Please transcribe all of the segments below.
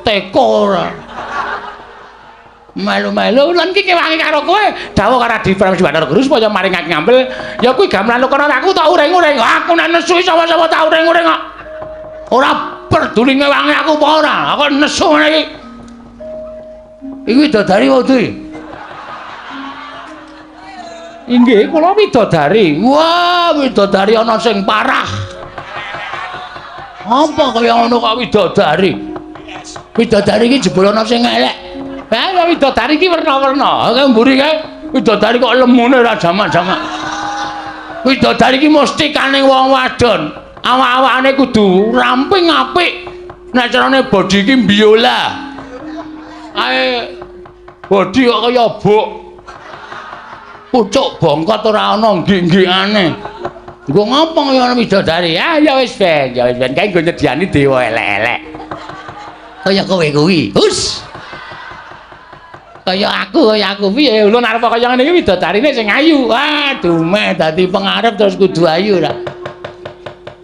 teko ora. Melu-melu lan iki kewangi karo kowe dawuh karo Adi Prabu Bathara Guru supaya maringake ngambil ya kuwi gamelan kono aku tak uring-uring aku nek nesu sapa-sapa tak uring-uring kok ora peduli ngewangi aku apa ora aku nesu ngene iki widodari wedhi inggih kula widodari wah widodari ana sing parah apa kaya ngono kok widodari iki jebul ana sing elek ya widodari iki werna-werna kaya mburi kae widodari kok lemune ora jamak-jamak widodari iki mesti kaning wong wadon awak-awakane kudu ramping apik nek carane bodi iki biola ae bodi kok kaya bok pucuk bongkot ora ana nggih-nggihane nggo ngopo kaya widodari ya wis ben kae nggo nyediani dewa elek-elek kaya kowe kuwi hus kaya aku piye ulun arep kaya ngene iki widodarine sing ayu wah dumeh dadi pengarep terus kudu ayu ra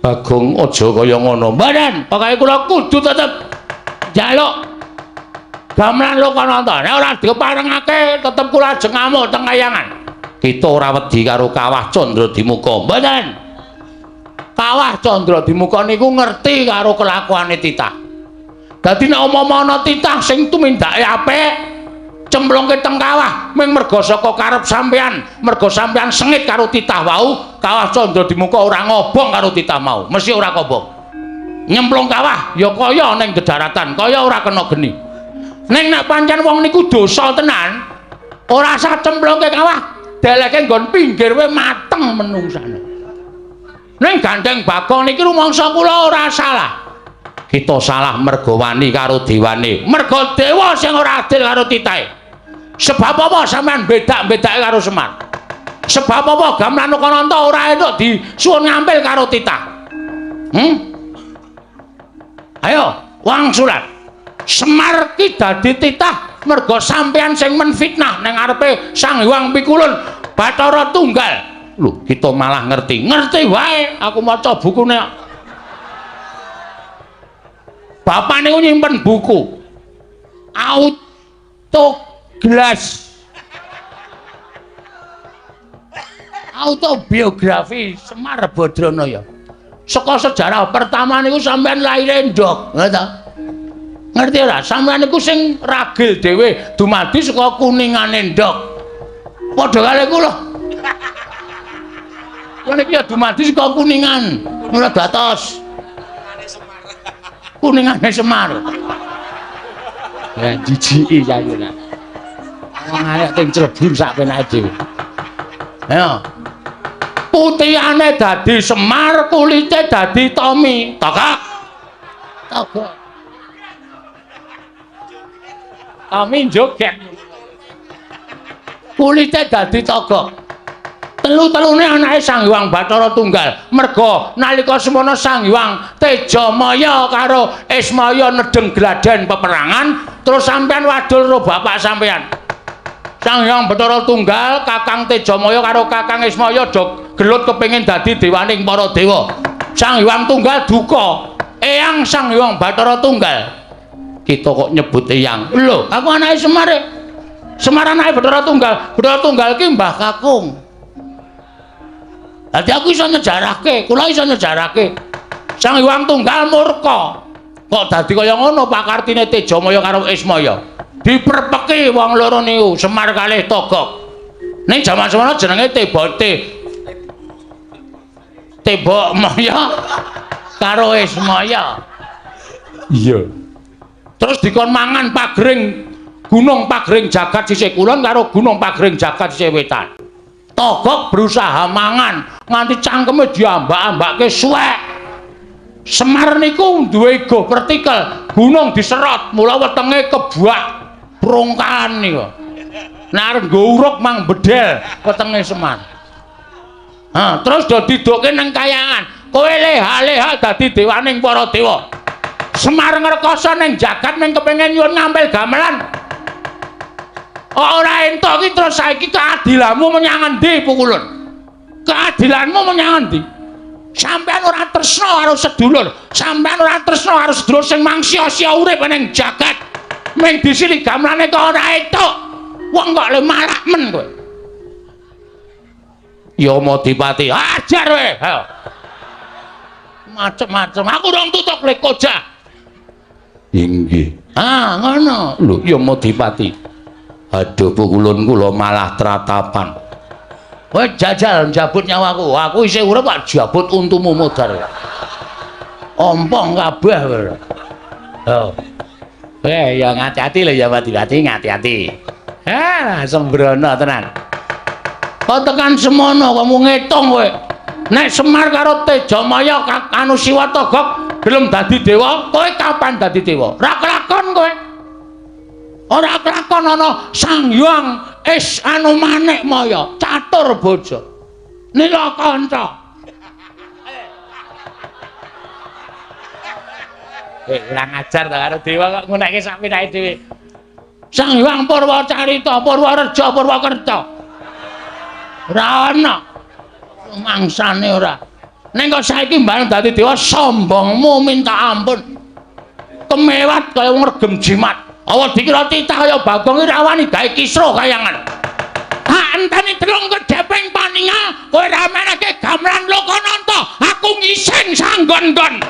Bagong aja kaya ngono mbadan pokoke kula kudu tetep njaluk gamelan Lokananta nek ora diparengake tetep kula ajeng ngamuk teng kayangan kita ora wedi karo Kawah Candradimuka mbadan Kawah Candradimuka niku ngerti karo kelakuane titah dadi nek umpama ana titah sing tumindake apik cemplungke teng kawah ming merga saka karep sampean merga sampean sengit karo titah wau Kawah Candradimuka ora ngobong karo titah mau mesti ora kobong nyemplung kawah ya kaya ning dedaratan kaya ora kena geni ning nek pancen wong niku dosa tenan ora usah cemplungke kawah deleke nggon pinggir wae mateng menungsane ning gandeng Bagong niki rumangsa kula ora salah kita salah merga wani karo dewane merga dewa sing ora adil karo titahe sebab apa sampean bedak-bedake karo Semar sebab apa gamelan Lokananta ora entuk disuwun ngampil karo titah ayo wangsulan Semar ki dadi titah merga sampean sing menfitnah ning ngarepe Sang Hyang Pikulun Bathara Tunggal lho kita malah ngerti wae aku maca bukune bapak niku nyimpen buku autobiografi Semar Badranaya saka sejarah pertama niku sampean laire ndok ngerti ora sampean niku sing ragil dhewe dumadi saka kuningane ndok padha karo kula kula niki ya dumadi saka kuningan ora datos kuningane Semar ya jijiki saiki nah wong arek ting Cirebon sak penake dhewe ayo putihane dadi Semar kulite dadi Tommy tokok Tommy joget kulite dadi togok telu-telune anake Sang Hyang Bathara Tunggal merga nalika semana Sang Hyang Tejamaya karo Ismaya nedeng gladen peperangan terus sampean wadul karo bapak sampean Sang Hyang Bathara Tunggal Kakang Tejamaya karo Kakang Ismaya do gelut kepengin dadi dewaning para dewa Sang Hyang Tunggal duka eyang Sang Hyang Bathara Tunggal kita kok nyebut eyang lho aku anake Semar anake Bathara Tunggal ki Mbah Kakung dadi aku iso nyejarahke kula iso nyejarahke Sang Hyang Tunggal murka kok dadi kaya ngono pakartine Tejamaya karo Ismaya diperpeki wong loro niku Semar kalih Togok ning jaman semana jenenge Tebok Maya karo Ismaya iya terus dikon mangan pagring Gunung Pagring Jagat sisih kulon karo Gunung Pagring Jagat sisih wetan Togok berusaha mangan nganti cangkeme diambak-ambakke suwek Semar niku duwe go vertikal gunung diserot mula wetenge kebuak prongkan niku nek arep nggo uruk mang bedel wetenge Semar terus do didoke nang kayangan kowe leha-leha dadi dewaning para dewa Semar ngrekoso ning jagat ning kepengin nyuwun ngampil gamelan ora entuk iki terus saiki keadilanmu menyang endi Pukulun keadilanmu menyang endi Sampeyan ora tresna karo sedulur, sampeyan ora tresna karo sedulur sing mangsia-sia urip ning jagat. Ming disili gamlane kok ora etuk. Wong kok le malak men kowe. Ya Madipati, ajar kowe. Macem-macem aku dong tutuk le koja. Inggih. Ah, ngono. Lho, ya Madipati. Aduh, pukulun kula malah tratapan. Kowe jajal njabut nyawaku. Aku isih urip kok jabut untumu modar. Ompong kabeh kowe. Oh. Ya ngati-ati lho ya Madipati, ngati-ati. Sembrono tenan. Kok tekan semono kamu ngitung kowe. Nek Semar karo Tejamaya anu Siwatagok gelem dadi dewa, kowe kapan dadi dewa? Ora kelakon kowe. Ora kelakon ana Sang Hyang anu Manikmaya, catur bojo. Nilakanta. Ora ngajar to karo dewa kok ngunekke sak pinake dhewe. Sang Hyang Purwacarita, Purwareja, Purwakerta. Ora ana. Mangsane ora. Ning kok saiki mbareng dadi dewa sombongmu minta ampun. Kemewat kaya ngregem jimat. Awa dikira titah kaya Bagong rawani gawe kisruh kayangan. Tak enteni telung kedheping paninga, kowe ra menake gamelan Lokananta, aku ngising sanggon-gon.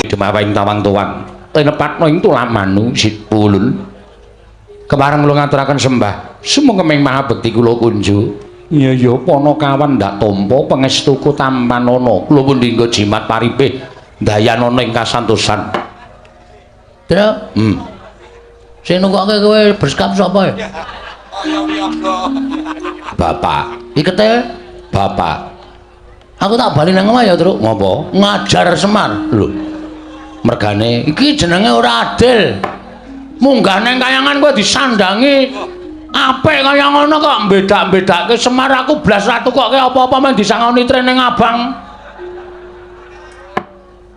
Demawing tawang tuwang. Tinepatno ing tulamanu Ulun. Kemareng kula ngaturaken sembah. Sumengkeming mahabekti kula kunjuk. Iya Panakawan ndak tampa pangestuku tampanana. Kula pun dinggo jimat paripih dayanana ing kasantosan. Tru. Sing nungkoke kowe berskap sapa ya? Bapak. Ikete Bapak. Aku tak bali nang omah ya, Truk. Ngopo? Ngajar Semar. Lho. Mergane iki jenenge ora adil. Munggah nang kayangan kowe disandangi apik kaya ngono kok mbedak-bedake Semar aku blas ra tukoke apa-apa men disangoni trening abang.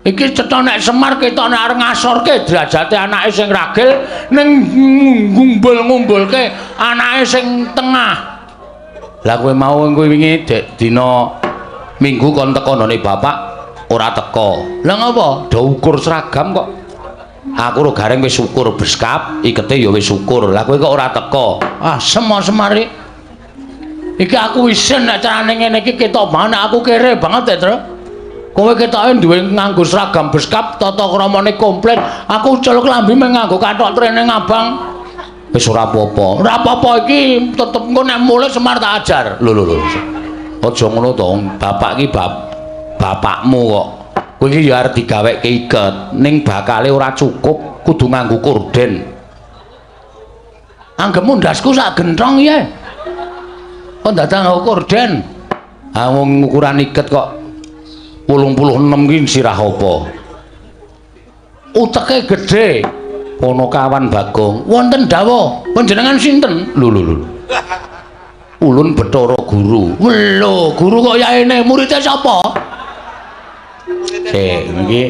Iki cetha nek Semar ketok nek arep ngasorke derajate anake sing ragil ning ngumbul-ngumbulke anake sing tengah. Lah kowe mau kowe wingi dina Minggu kon teko none bapak ora teko. Lah ngapa? Do ukur seragam kok. Aku ro gareng wis syukur beskap, ikete ya wis syukur. Lah kowe kok ora teko. Ah, Semar-semari. Iki aku isin nek carane ngene iki ketok banget aku kere banget ya, Tru. Kowe ketoke duwe nganggo seragam beskap, tata kramane komplit. Aku celuk lambi mung nganggo kathok training abang. Wis ora apa-apa. Ora apa-apa iki tetep engko nek mulih Semar tak ajar. Lho. Aja ngono to, bapak iki bapakmu kok. Kowe iki ya arep digaweke iket, ning bakale ora cukup, kudu nganggo korden. Anggepmu ndasku sak genthong ya. Kok dadak nganggo korden? Ah wong ukuran iket kok 86 ki sirah apa? Uteke gedhe. Panakawan Bagong. Wonten dawuh, panjenengan sinten? Lho. Ulun Bathara Guru. Lho, guru kok yaene muridé sapa? Iki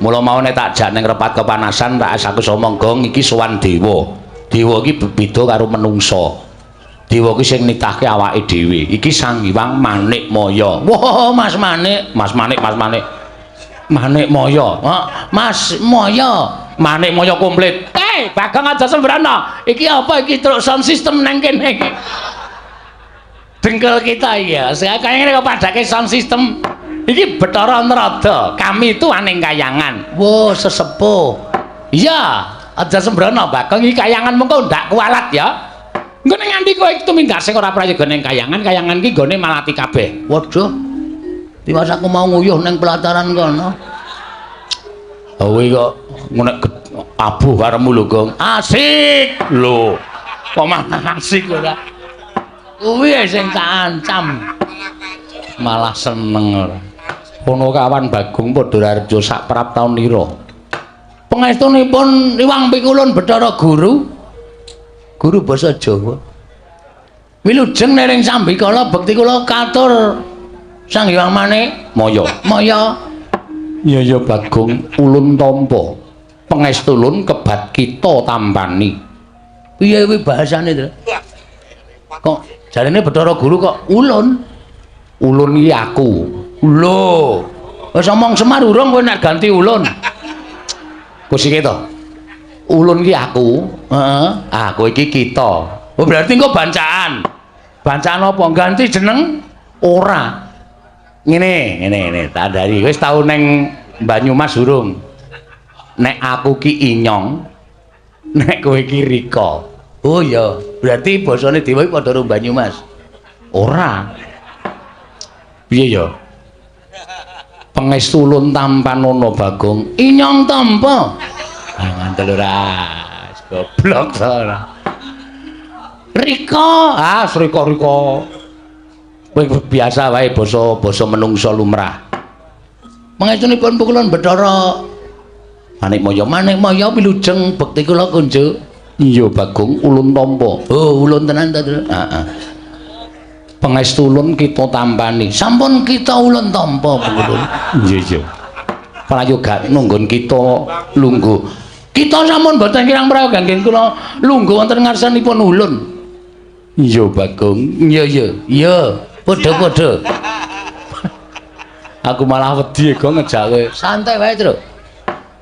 mula mau nek tak jak ning repat kepanasan tak asaku omong gong iki sowan dewa. Dewa iki beda karo menungsa. Dewa iki sing nitahke awake dhewe. Iki Sang Hyang Manikmaya. Wah, Mas Manik. Manikmaya. Mas Maya. Manikmaya komplit. Bagong aja sembrana. Iki apa iki truk sound system nang kene iki? Dengkel kita ya, kayaknya kepadake sound system ini Bathara Narada, kami itu aning kayangan. Wow, sesepuh. Iya, aja sembrono Bagong iki kayangan mengko ndak kualat ya. Engko ning nganti kowe itu mindah sing ora prayoga ning kayangan ki gone malati kabeh. Waduh. Tiwas aku mau nguyuh ning pelataran kono. Kowe kok ngunek abuh karemu lho, Gong. Asik lho. Kok malah asik ora. Kuwi sing tak ancam. Malah seneng ora. Panakawan Bagong Padarareja sak praptaunira. Pangestunipun Iwang Pikulun Bathara Guru. Guru basa Jawa. Wilujeng nering sambikala bekti kula katur Sang Hyang Manikmaya. Iya Bagong ulun tampa. Pangestu ulun kebat kita tampani. Piye kuwi bahasane, Tru? Kok jarene Bathara Guru kok ulun? Ulun iki aku. Lho. Wis omong Semar urung kowe nek ganti ulun. Wis iki to. Ulun iki aku, heeh. Ah, kowe iki kita. Oh, berarti engko bancaan. Bancaan apa? Ganti jeneng ora. Ngene, tandani. Wis tau ning Banyumas urung? Nek aku ki Inyong, nek kowe ki Rika. Oh iya, berarti basane Dewa iki padha karo Banyumas. Ora. Piye ya? Pangestu ulun tampan ana Bagong. Inyong tampa. Ah ngandel ora. Goblok to ora. Rika, Rika. Kowe biasa wae basa menungsa lumrah. Pangestunipun pukulan Bathara. Manik-maya wilujeng bekti kula kunjuk. Iya Bagong ulun tampa. Oh, ulun tenan ta, Tru? Heeh. Pangestu ulun kita tampani. Sampun kita ulun tampa, Pungkulun. Iya. Prayoga nunggon kita lungguh. Kita sampun boten kirang prayoga nggih kula lungguh wonten ngarsanipun ulun. Iya Bagong. Iya. Padha-padha. Aku malah wedi go ngejak kowe. Santai wae, Tru.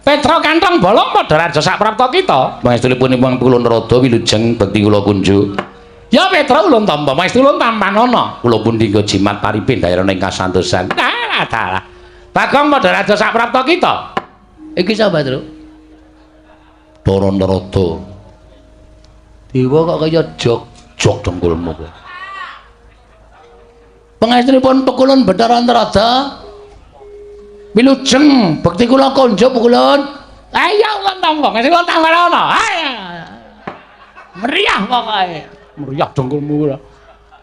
Petra kantong bolong padha raja sak prapta kita. Pangestunipun Pungkulun Rada wilujeng bekti kula kunjuk. Ya Petra ulun tampa, pangestu ulun tampan ana. Kula pun dinggo jimat paripin daerah ing kasantosan. Dalah. Bagong padha raja sak prapta kita. Iki sapa, Tru? Para Narada. Dewa kok kaya jog dengkulmu kowe. Pangestunipun Pungkulun Bathara Antarada wilujeng bekti kula konjuk Pungkulun. Ayo ulun tampa, pangestu ulun tampan ana. Ayo. Meriah pokoke. Meriah dengkulmu ora.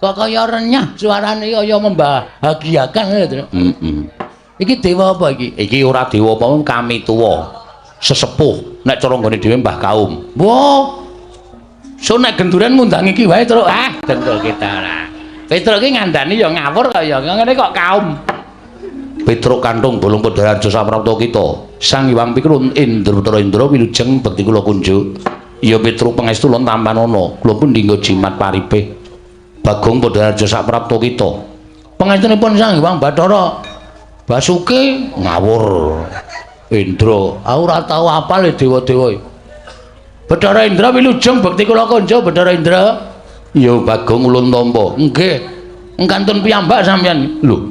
Kok kaya renyah suarane kaya membahagiakan lho, Tru. Iki dewa apa iki? Iki ora dewa apa, kami tuwa. Sesepuh nek cara nggone dhewe Mbah Kaum. Wah. So nek genduren ngundang iki wae, Tru. Dengkul kita ora. Petruk iki ngandani ya ngawur kaya ngene kok kaum. Petruk kanthong bolong padha raja saprapta kita. Sang Hyang Pikulun Indra wilujeng bekti kula kunjuk. Ya Petruk pangestu ulun tampan ana. Kula pun dinggo jimat paripih. Bagong padha raja saprapta kita. Pangestunipun Sang Hyang Bathara Basuki ngawur. Indra, aku ora tau apal dewa-dewa iki. Bathara Indra wilujeng bekti kula kunjuk Bathara Indra. Ya Bagong ulun tampa. Nggih. Engkantun piyambak sampeyan. Lho.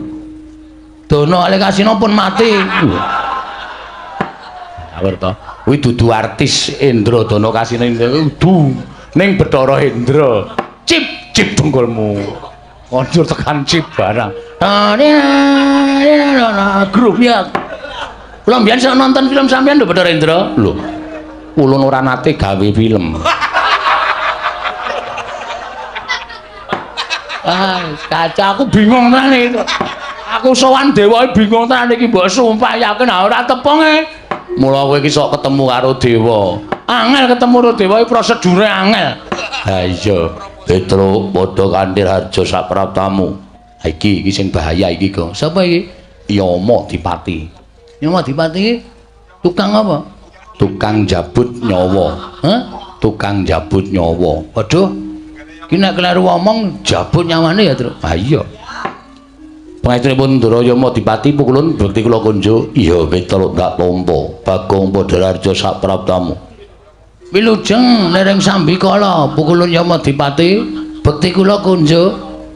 Dono Alekasina pun mati. Ngawur to. Kuwi dudu artis Indra Dono Kasina Indra. Ning Bathara Indra. Cip dengkulmu. Konjur tekan cip barang. Grup ya. Kula mbiyen sak nonton film sampeyan lho Bathara Indra. Lho. Ulun ora nate gawe film. Kaca aku bingung tenan iki. Aku sowan dewa bingung tenan iki mbok sumpah yakin ora tepung. Mula kowe iki sok ketemu karo dewa. Angel ketemu karo dewa iki prosedure angel. Ha iya, Petruk padha kanthi harja sapraptamu. Ha iki sing bahaya iki, Gong. Sapa iki? Yama Dipati. Yama Dipati tukang apa? Tukang jabut nyawa. Hah? Tukang jabut nyawa. Waduh. Ki nek kleru omong jabut nyawane ya, Tru. Ha iya. Pangestunipun Ndorayama Dipati Pungkulun bekti kula kunjuk. Iya Petruk tak tampa. Bagong padha raja sapraptamu. Wilujeng lereng Sambikala Pungkulun Yama Dipati bekti kula kunjuk.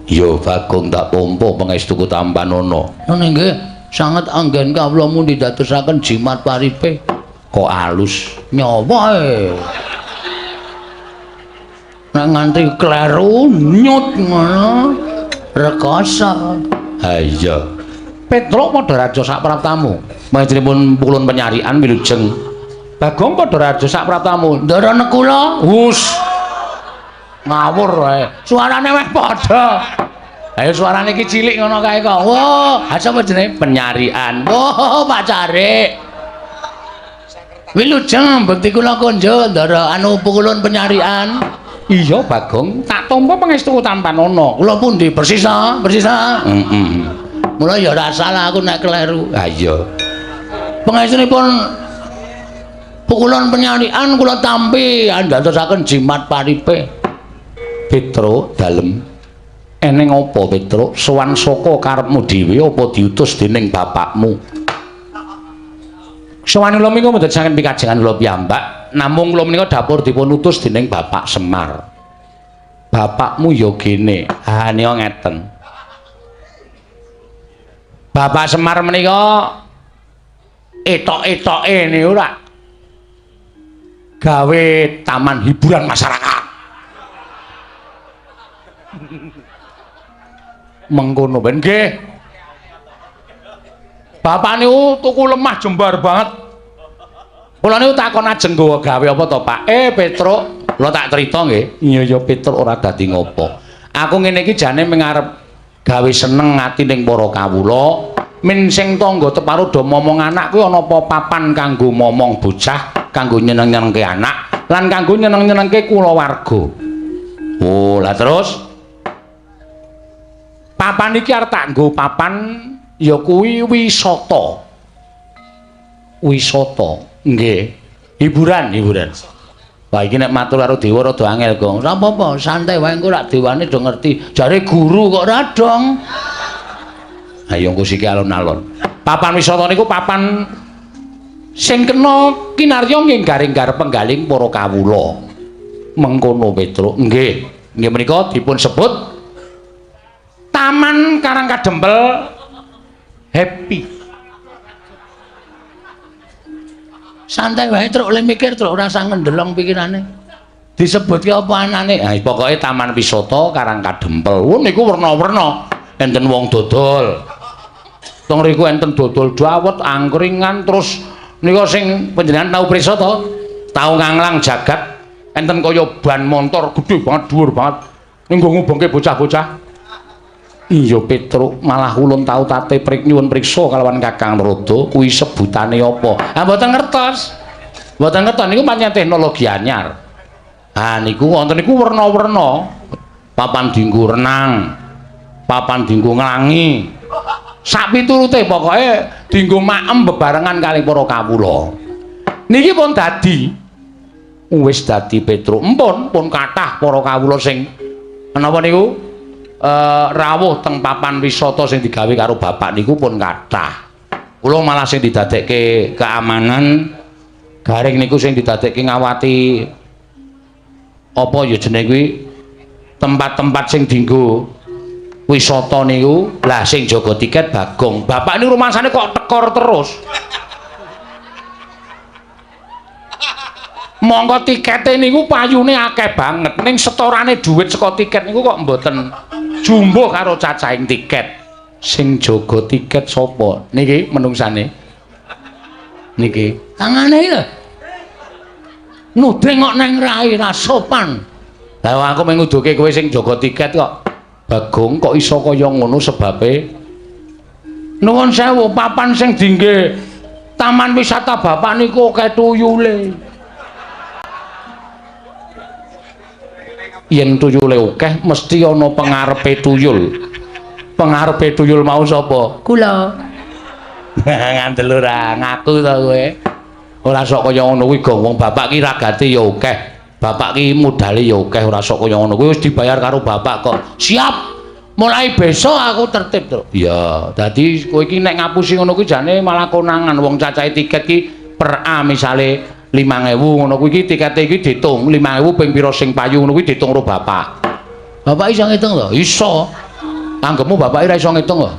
Iya Bagong tak tampa pangestuku tampan ana. Nggih, sanget anggen kawula mundi dadosaken jimat paripih. Kok alus nyawa nek nganti kleru nyut ngono rekoso. Ha iya. Petruk padha raja sapraptamu. Panjenenganipun Pungkulun Penyarian wilujeng. Bagong padha raja sapraptamu. Ndara nekula. Hus. Ngawur wae. Suarane wis padha. Ayo suarane iki cilik ngono kae kok. Wah, sapa jenenge? Penyarian. Wah, pacare. Wilujeng bekti kula kunjuk ndara Pungkulun Penyarian. Iya Bagong, tak tampa pangestu tampan ana. Kula pundi bersisa. Mula ya ora salah aku nek kleru. Ha iya. Pangestunipun Pungkulun Penyarian kula tampi andadosaken jimat paripih. Petruk dalem. Eneng apa Petruk? Sowan saka karepmu dhewe apa diutus dening bapakmu? Sowan kula menika mboten saking pikajengan kula piyambak, namung kula menika dapur dipun utus dening Bapak Semar. Bapakmu ya gene. Ha nika ngeten. Bapak Semar menika etok-etoke niku ora gawe taman hiburan masyarakat. Mengkono ben nggih. Bapak niku tuku lemah jembar banget. Kula niku takon ajeng gawe apa to, Pak? Petruk, kula tak crita nggih. Iya ya Petruk ora dadi ngopo. Aku ngene iki jane mengarep gawe seneng ati ning para kawula. Min sing tangga teparo do momong anak kuwi ana apa papan kanggo momong bocah, kanggo nyeneng-nyenengke anak, lan kanggo nyeneng-nyenengke kulawarga. Oh, lah terus papan iki arep tak nggo papan ya kuwi wisata. Wisata, nggih. Hiburan. Wah iki nek matur karo dewa rada angel, Gong. Ora apa-apa, santai wae engko lak dewane do ngerti. Jare guru kok ora dong. Ayo engko siki alon-alon. Papan wisata niku papan sing kena kinarya nggih garing-garep penggaling para kawula. Mengkono Petruk. Nggih. Nggih menika dipun sebut Taman Karangkadempel Happy. Santai wae Truk, oleh mikir Truk, ora usah ngendelong pikirane. Disebut ki apa anane? Ha pokoke Taman Wisata Karangkadempel. Oh niku werna-werna. Enten wong dodol. Teng riku enten dodol dawet, angkringan terus nika sing panjenengan tau prisa to? Tau nganglang jagat. Enten kaya ban motor gedhe banget, dhuwur banget. Ning nggo ngubengke bocah-bocah. Iya Petruk, malah ulun tau tate nyuwun priksa kalawan Kakang Narada, kuwi sebutane apa? Ah mboten ngertos. Mboten ngertos niku pancen teknologi anyar. Ah niku wonten niku werna-werna. Papan dienggo renang, papan dienggo nglangi. Sak piturute pokoke dienggo maem bebarengan kali para kawula. Niki pun dadi wis dadi Petruk. Pun kathah para kawula sing menapa niku? Rawuh teng papan wisata sing digawe karo bapak niku pun kathah. Kula malah sing didadekke keamanan garing niku sing didadekke ngawati apa ya jenenge kuwi tempat-tempat sing dienggo wisata niku. Lah sing jaga tiket Bagong. Bapak niku rumangsane kok tekor terus. Monggo tikete niku payune akeh banget. Ning setorane dhuwit saka tiket niku kok mboten jumbo karo cacahing tiket. Sing jaga tiket sapa? Niki menungsane. Niki. Tangane lho. Nudeng kok neng rai ra sopan. Lah aku mung nguduke kowe sing jaga tiket kok. Bagong kok iso kaya ngono sebabe? Nuwun sewu, papan sing dingge taman wisata bapak niku akeh tuyule. Yen tuyule akeh mesti ana pengarepe tuyul. Pengarepe tuyul mau sapa? Kula. Ngandel ora ngaku to kowe. Ora sok kaya ngono kuwi Gong, wong bapak ki ragate ya akeh. Bapak ki modale ya akeh, ora sok kaya ngono. Kuwi wis dibayar karo bapak kok. Siap. Mulai besok aku tertib to. Iya, dadi kowe iki nek ngapusi ngono kuwi jane malah konangan. Wong cacahe tiket ki per A misale 5.000 ngono kuwi iki tikete iki diitung 5.000 ping pira sing payu ngono kuwi diitung karo bapak. Bapak iso ngitung to? Iso. Anggepmu bapak ora iso ngitung to?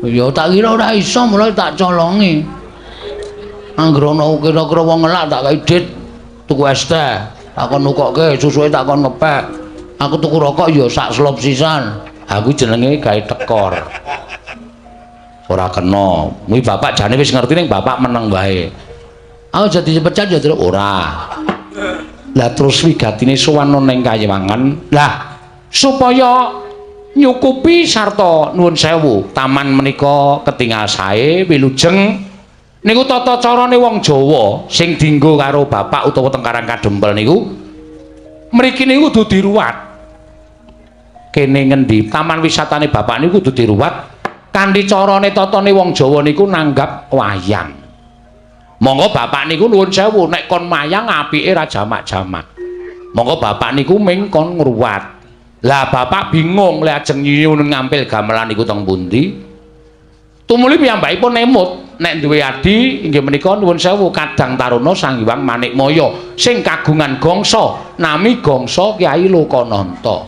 Ya tak kira ora iso mulai tak colongi. Anggere ana kira-kira wong ngelak tak kei dit tuku es teh. Takon nukokke susuke takon ngepek. Aku tuku rokok ya sak slop sisan. Aku jenenge gawe tekor. Ora kena. Kuwi bapak jane wis ngerti ning bapak meneng wae. Aku jadi pecat ya terus ora. Lah terus wigatine sowan ning Kayewangan. Lah supaya nyukupi sarta nuwun sewu, taman menika ketingal sae wilujeng. Niku tata carane wong Jawa sing dienggo karo bapak utawa teng Karangkadempel niku mriki niku kudu diruwat. Kene ngendi taman wisatane bapak niku kudu diruwat kanthi carane tatane wong Jawa niku nanggap wayang. Monggo bapak niku nuwun sewu nek kon mayang apike ra jamak-jamak. Monggo bapak niku ming kon ngruwat. Lah bapak bingung lek ajeng nyuwun ngampil gamelan iku teng pundi. Tumuli piyambakipun nemut nek duwe adi inggih menika nuwun sewu Kadang Taruna Sang Hyang Manikmaya sing kagungan gongso nami gongso Kyai Lokananta.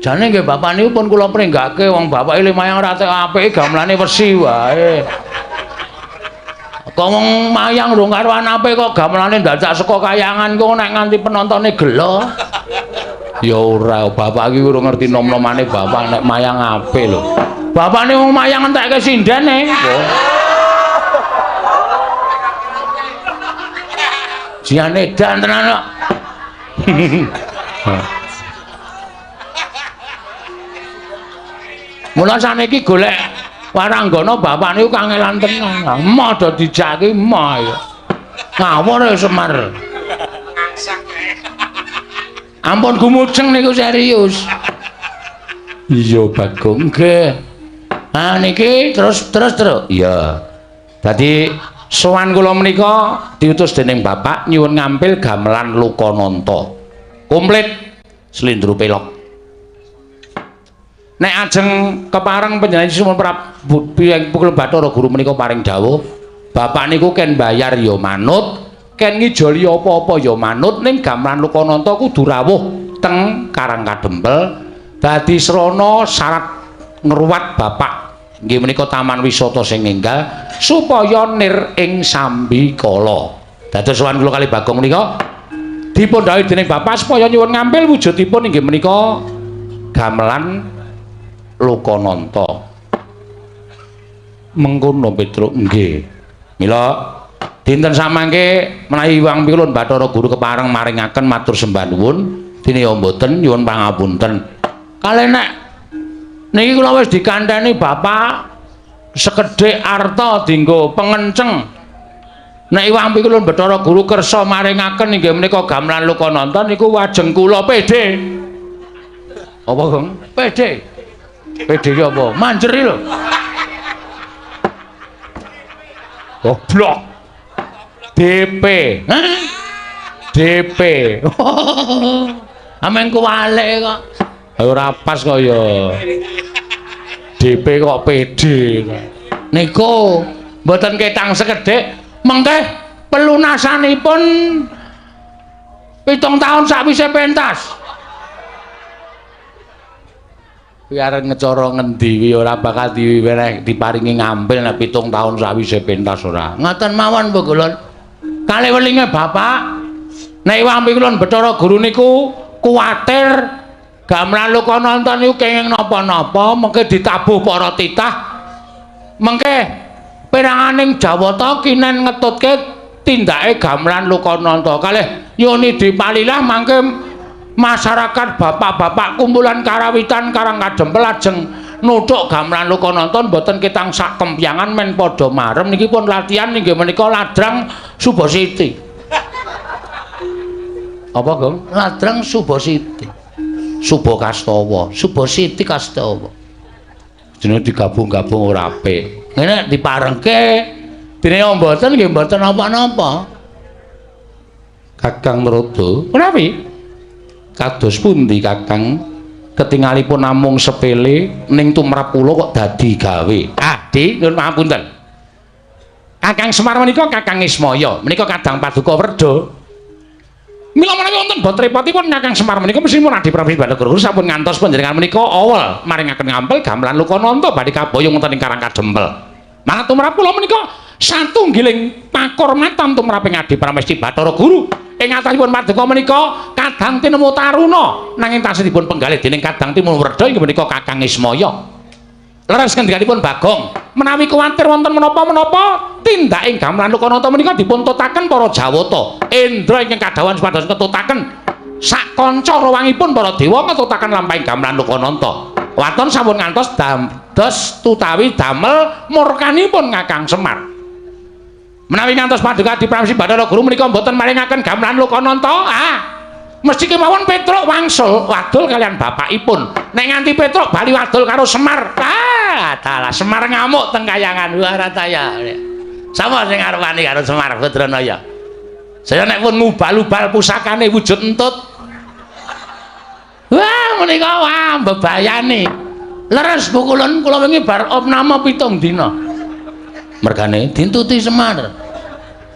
Jane nggih bapak niku pun kula pringgake wong bapak ile mayang rate apike gamelane wesi wae. Kok wong mayang rung karo anape kok gamelane dadak saka kayangan kok nek nganti penontone gelo. Ya ora, bapak iki ora ngerti nom-nomane bapak nek mayang ape lho. Bapakne wong mayang entekke sindene. Jiane dan tenan kok. Mula saniki golek waranggana bapak niku kangelan tenan. Emoh do dijake emoh ya. Ngawur ya Semar. Ampun gumujeng niku serius. Iya Bagong nggih. Ah niki terus. Iya. Dadi sowan kula menika diutus dening bapak nyuwun ngampil gamelan Lokananta. Komplit slindro pelok. Nek ajeng kepareng panjenengan sumun Prabu Pukul Bathara Guru menika paring dawuh, bapak niku ken bayar ya manut, ken ngijoli apa-apa ya manut ning gamelan Lokananta kudu rawuh teng Karang Kadempel. Dadi srana syarat ngruwat bapak nggih menika taman wisata sing enggal supaya nir ing sambikala. Dados sowan kula kali Bagong menika dipun dawuh dening bapak supaya nyuwun ngampil wujudipun inggih menika gamelan Lokananta. Mengkono Petruk nggih. Mila dinten samangke menawi Hyang Pilun Bathara Guru kepareng maringaken matur sembah nuwun dene ya mboten nyuwun pangapunten. Kalih nek niki kula wis dikandhani bapak sekedhik arta dienggo pengenceng. Nek Hyang Pilun Bathara Guru kersa maringaken inggih menika gamelan Lokananta niku wajeng kula pede. Apa, Gong? Pede. Pede ki apa? Manjeri lho. Goblok. DP. Hah? DP. Ameng kuwalik kok. Ora pas kok ya. DP kok pede. Niku mboten ketang sekedhik, mengke pelunasanipun 7 tahun sakwise pentas. Biar ngecara ngendi wi ora bakal diparingi ngampil nek 7 tahun sakwise pentas ora. Ngoten mawon Bu Kulon. Kalih welinge bapak nek Hyang Pilun Bathara Guru niku kuwatir gamelan Lokananta niku kenging napa-napa mengke ditabuh para titah. Mengke peranganing Jawata kinen ngetutke tindake gamelan Lokananta. Kalih Yoni Dipalilah mangke masyarakat bapak-bapak kumpulan karawitan Karang Kadempel lajeng nuthuk gamelan Lokananta mboten ketang sak kempyangan men padha marem niki pun latihan inggih menika ladrang Subasiti. Apa, Gong? Ladrang Subasiti. Subakastawa, Subasiti Kastawa. Jenenge digabung-gabung ora apik. Ngene diparengke dene mboten nggih mboten napa-napa. Kakang Narada, menawi kados pundi Kakang ketingalipun namung sepele ning tumrap kula kok dadi gawe. Adi, nyuwun pangapunten. Kakang Semar menika Kakang Ismaya, menika Kadang Paduka Werda. Mila menawi wonten boten repotipun Kakang Semar menika mesti mun Adi Prabu Bathara Guru sampun ngantos panjenengan menika awal maringaken ngampil gamelan Lokananta badhe kaboyong wonten ing Karang Kadempel. Malah tumrap kula menika satunggiling pakurmatan tumraping Adi Pramesti Bathara Guru. Ing atasipun paduka menika Kadang tinemu Taruna nanging tasih dipun penggalih dening Kadang Timur Werda inggih menika Kakang Ismaya. Leres ngendikanipun Bagong, menawi kuwatir wonten menapa-menapa tindaking gamelan Lokananta menika dipun tutaken para Jawata. Indra ingkang kadhawan supados ketutaken sak kanca rawangipun para dewa ketutaken lampahing gamelan Lokananta. Waton sampun ngantos dados tutawi damel murkanipun Kakang Semar. Menawi ngantos paduka Adi Pramesti Bathara Guru menika mboten maringaken gamelan Lokananta, mesti kemawon Petruk wangsul wadul kalian bapakipun. Nek nganti Petruk bali wadul karo Semar, dalah Semar ngamuk teng kayangan Warataya. Sapa sing arep wani karo Semar Badranaya? Saya nek pun ngubal-ubal pusakane wujud entut. Wah, menika wah mbebayani. Leres Bu kula wingi bar opname 7 dina. Mergane dintuti Semar.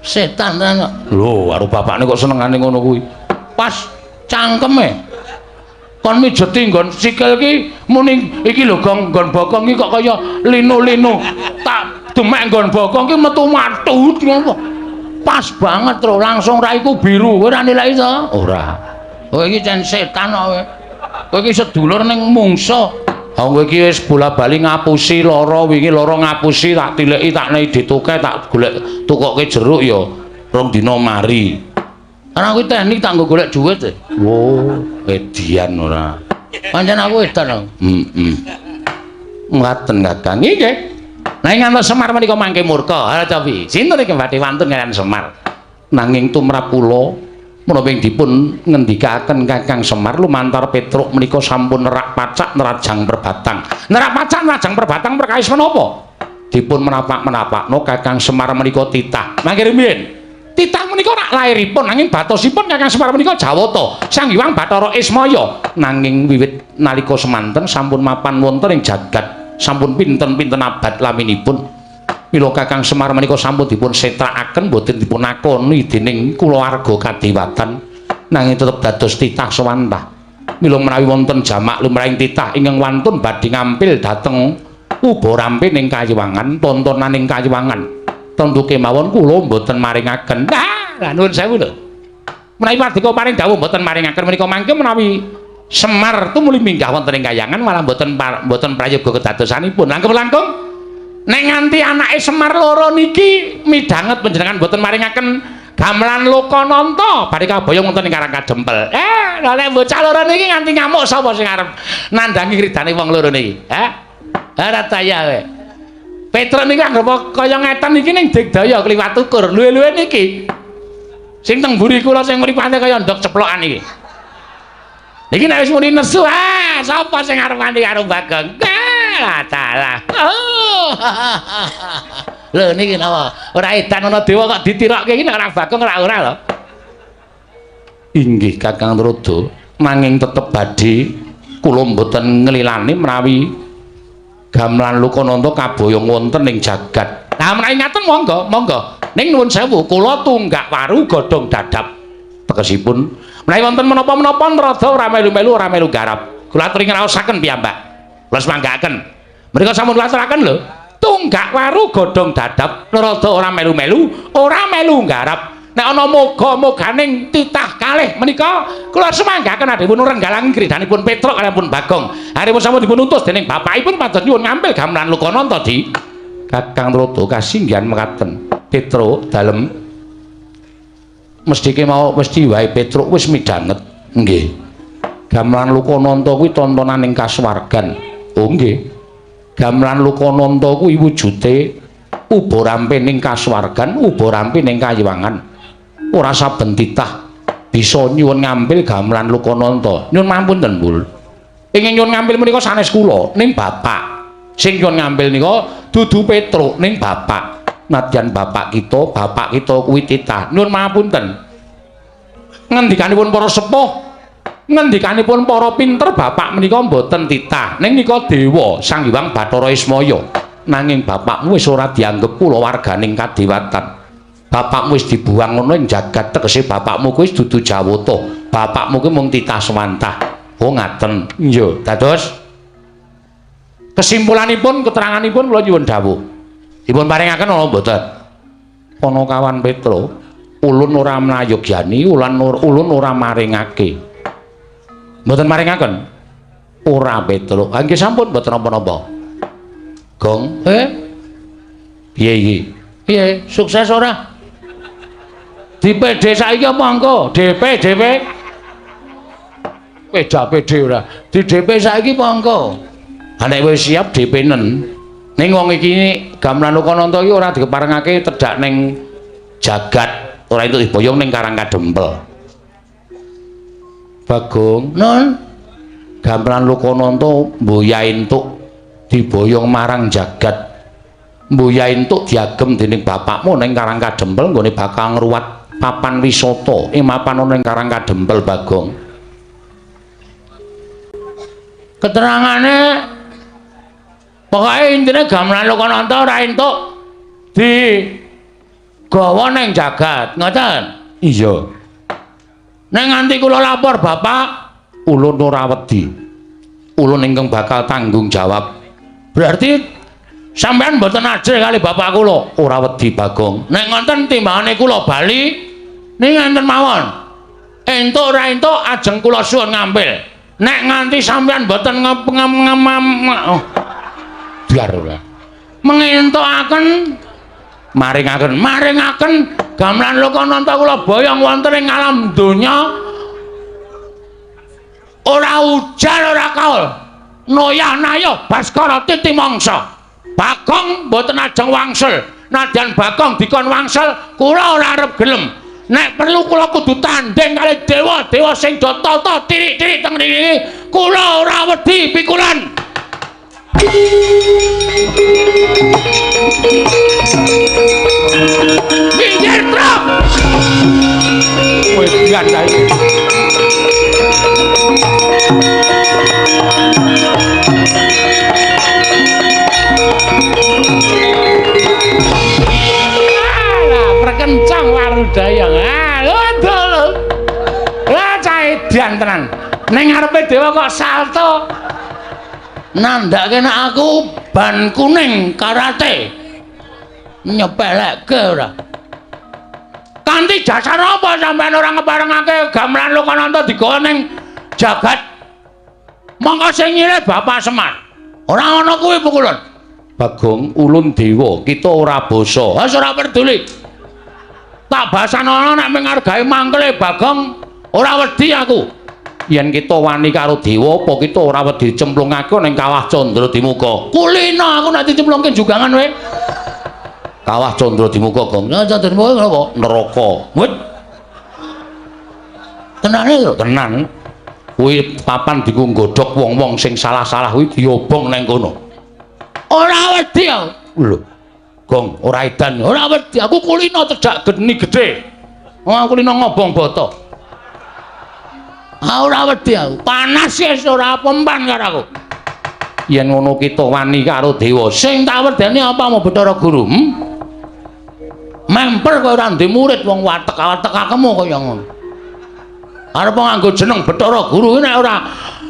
Setan tenan. Lho, karo bapakne kok senengane ngono kuwi. Pas cangkeme. Kon mijeti nggon sikil ki muni iki lho gong nggon bokong iki kok kaya linu-linu. Tak demek nggon bokong ki metu matut ngono. Pas banget lho, langsung raiku biru. Kowe ora nilai to? Ora. Kowe iki jan setan kok kowe. Kowe iki sedulur ning mungsuh. Kowe iki wis bola-bali ngapusi lara wingi lara ngapusi tak tileki tak nei dituke tak golek tukoke jeruk ya rong dina mari. Ana kuwi teknik tak nggo golek dhuwit. Wo, edian ora. Pancen aku edan. Ngaten Kakang. Nggih. Nanging ngantos Semar menika mangke murka. Ha tapi sinten iki badhe wantun kalian Semar. Nanging tumrap kula menapa dipun ngendikaken Kakang Semar lumantar Petruk menika sampun nerak pacak nerajang perbatang. Nerak pacak nerajang perbatang perkawis menapa? Dipun menapak-menapakno Kakang Semar menika titah. Mangke rumiyin. Titah menika rak lairipun nanging batosipun Kakang Semar menika Jawata, Sang Hyang Bathara Ismaya. Nanging wiwit nalika semanten sampun mapan wonten ing jagat, sampun pinten-pinten abad laminipun. Mila Kakang Semar menika sampun dipun setrakaken boten dipun akoni dening kulawarga kadewatan, nanging tetep dados titah sawantah. Mila menawi wonten jamak lumrahing titah ingkang wantun badhe ngampil dhateng uba rampe ning Kayiwangan, tontonan ing Kayiwangan. Tentuke mawon kula mboten maringaken. Lah nuwun sewu lho. Menawi Padika paring dawuh mboten maringaken menika mangke menawi Semar tumuli minggah wonten ing Kayangan malah mboten prayoga kedadosanipun. Langkung nek nganti anake Semar loro niki midhanget panjenengan mboten maringaken gamelan Lokananta badhe kaboyong wonten ing Karang Kadempel. Lha nek bocah loro niki nganti ngamuk sapa sing arep nandangi ridane wong loro niki? Ora taya kowe. Petruk niki anggere kaya ngeten iki ning Digdaya kliwat ukur. Luwe-luwe niki. Sing teng mburi kula sing mripate kaya ndok ceplokan iki. Niki nek wis muni nesu, sapa sing arep mandi karo Bagong? Lah dalah. Lho niki napa? Ora edan ana dewa kok ditirokke iki nek ora Bagong ora lho. Inggih Kakang Rodo, nanging tetep badhe kula mboten nglilani menawi gamelan Lokananta kaboyong wonten ing jagat. Nah menawi ngaten monggo. Ning nuwun sewu kula tunggak waru godhong dadap. Tegesipun menawi wonten menapa-menapa Narada ora melu-melu ora melu garap. Kula aturi ngraosaken piyambak. Kula semanggaken. Mrika sampun kula aturaken lho. Tunggak waru godhong dadap. Narada ora melu-melu ora melu garap. Nek ana moga-moganing titah kalih menika kula semanggaken adhipun renggalang gridanipun Petruk kaliyan pun Bagong. Haripun sampun dipun utus dening bapakipun pados nyuwun ngambil gamelan Lokananta di Kakang Rodo kasinggihan mekaten. Petruk dalem mestike mau mesti wae Petruk wis midhanget. Nggih. Gamelan Lokananta kuwi tontonan ing kasuwargan. Oh nggih. Gamelan Lokananta kuwi wujude uba rampe ning kasuwargan, uba rampe ning Kayiwangan. Ora saben titah bisa nyuwun ngambil gamelan Lokananta. Nyuwun mampunten, Mbul. Ingin nyuwun ngambil menika sanes kula ning bapak. Sing nyuwun ngambil nika dudu Petruk ning bapak. Nadyan bapak kita kuwi titah. Nyuwun mampunten. Ngendikanipun para sepuh, ngendikanipun para pinter bapak menika mboten titah. Ning nika dewa Sang Hyang Bathara Ismaya. Nanging bapakmu wis ora dianggep kulawarganing kadewatan. Bapakmu wis dibuang ngono ing jagat, tegese bapakmu kuwi wis dudu Jawata. Bapakmu kuwi mung titah sawantah. Oh ngaten. Iya, dados kesimpulanipun keteranganipun kula nyuwun dawuh. Dipun paringaken ana mboten? Ana kawan Petruk, ulun ora mlayogyani, ulun ora maringake. Mboten maringaken? Ora Petruk. Ha nggih sampun mboten napa-napa. Gong, piye iki? Piye? Sukses ora? DPD saiki apa engko? DP. PD ora. Di DP saiki apa engko? Nek wis siap DP-nen. Ning wong iki gamelan Lokananta iki ora dikeparengake tedhak ning jagat, ora entuk diboyong ning Karang Kadempel. Bagong, non. Gamelan Lokananta mboya entuk diboyong marang jagat. Mboya entuk diagem dening bapakmu ning Karang Kadempel nggone bakal ngruwat papan wisata ing mapan ana ing Karang Kadempel, Bagong. keterangane pokoke intine gamelan Lokananta ora entuk di gawa ning jagat ngoten. Iya. Nek nganti kula lapor Bapak, ulun ora wedi. Ulun ingkang bakal tanggung jawab. Berarti sampean mboten ajrih kali bapak kula. Ora wedi Bagong. Nek ngoten timbangane kula bali ning enten mawon. Entuk ora entuk ajeng kula suwun ngambil. Nek nganti sampean mboten biar ora. Mengentukaken maringaken gamelan Lokananta kula boyong wonten ing alam donya. Ora ujan ora kaul. Noyah-nayah Baskara titi mangsa. Bagong mboten ajeng wangsul. Nadyan Bagong dikon wangsul, kula ora arep gelem. Nek perlu kula kudu tanding kali dewa-dewa sing do tata tirik-tirik teng mriki. Kula ora wedi pikulan. Minggir truk. Wis dian saiki. Perkencang warudaya. Lho. Lah cah edan tenan. Ning ngarepe dewa kok salto. Nandhake nek aku ban kuning karate. Nyepelekke ora. Kanthi dasar apa sampean ora ngeparengake gamelan Lokananta digawa ning jagat? Mongko sing nyilih Bapak Semar. Ora ana kuwi pukulan. Bagong ulun dewa, kita ora basa. Wis ora peduli. Tak basana nek mengargai mangkele Bagong, ora wedi aku. Yen kita wani karo dewa apa kita ora wedi cemplungake ning Kawah Candra Dimuka. Kulina aku nek dicemplungke jugangan wae. Kawah Candra Dimuka, Gong. Candra Dimuka napa? Neraka. Wit. Tenane lho, tenan. Kuwi papan diku nggodhog wong-wong sing salah-salah kuwi diobong ning kono. Ora wedi aku. Lho. Gong, ora edan. Ora wedi. Aku kulina cedhak geni gedhe. Aku kulina ngobong bata. Ora wedi aku. Panas wis ora pempan karo aku. Yen ngono kita wani karo dewa, sing tak wedeni apa mau Bathara Guru? Memper kaya ora ndek murid wong watek-watek akemu kaya ngono. Arep nganggo jeneng Bathara Guru nek ora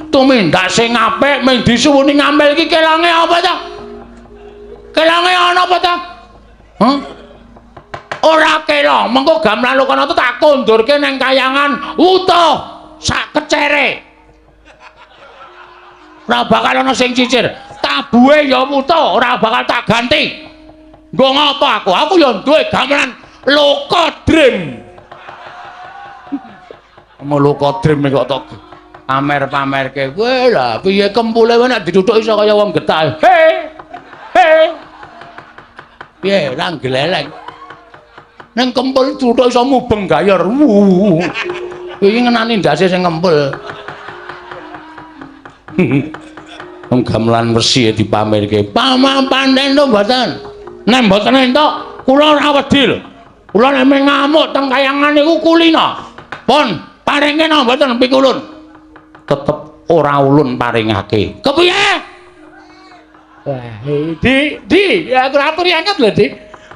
tumindak sing apik mung disuwuni ngambil iki kelange apa ta? Kelange ana apa ta? Ora kelong, mengko gamelan Lokananta tak kondurke ning kayangan utuh sak kecere. Ora bakal ana sing cicir. Tabuhe ya utuh, ora bakal tak ganti. Nggo ngopo aku? Aku ya duwe gamelan Lokadrim. Mau Lokadrim kok tok pamer-pamerke. Kowe lah piye kempule wae nek dituthuk iso kaya wong getah. He. Piye ora gleleng. Nang kempul dituthuk iso mubeng gayor. Iki ngenani ndase sing ngempul. Wong gamelan wesi dipamerke. Pamampanen to mboten. Nek mboten entuk, kula ora wedi lho. Kula nek ngamuk teng kayangan niku kulina. Pun paringe napa mboten pikulun. Tetep ora ulun paringake. Kepiye? Wah, Di, aku aturi angkat lho, Di.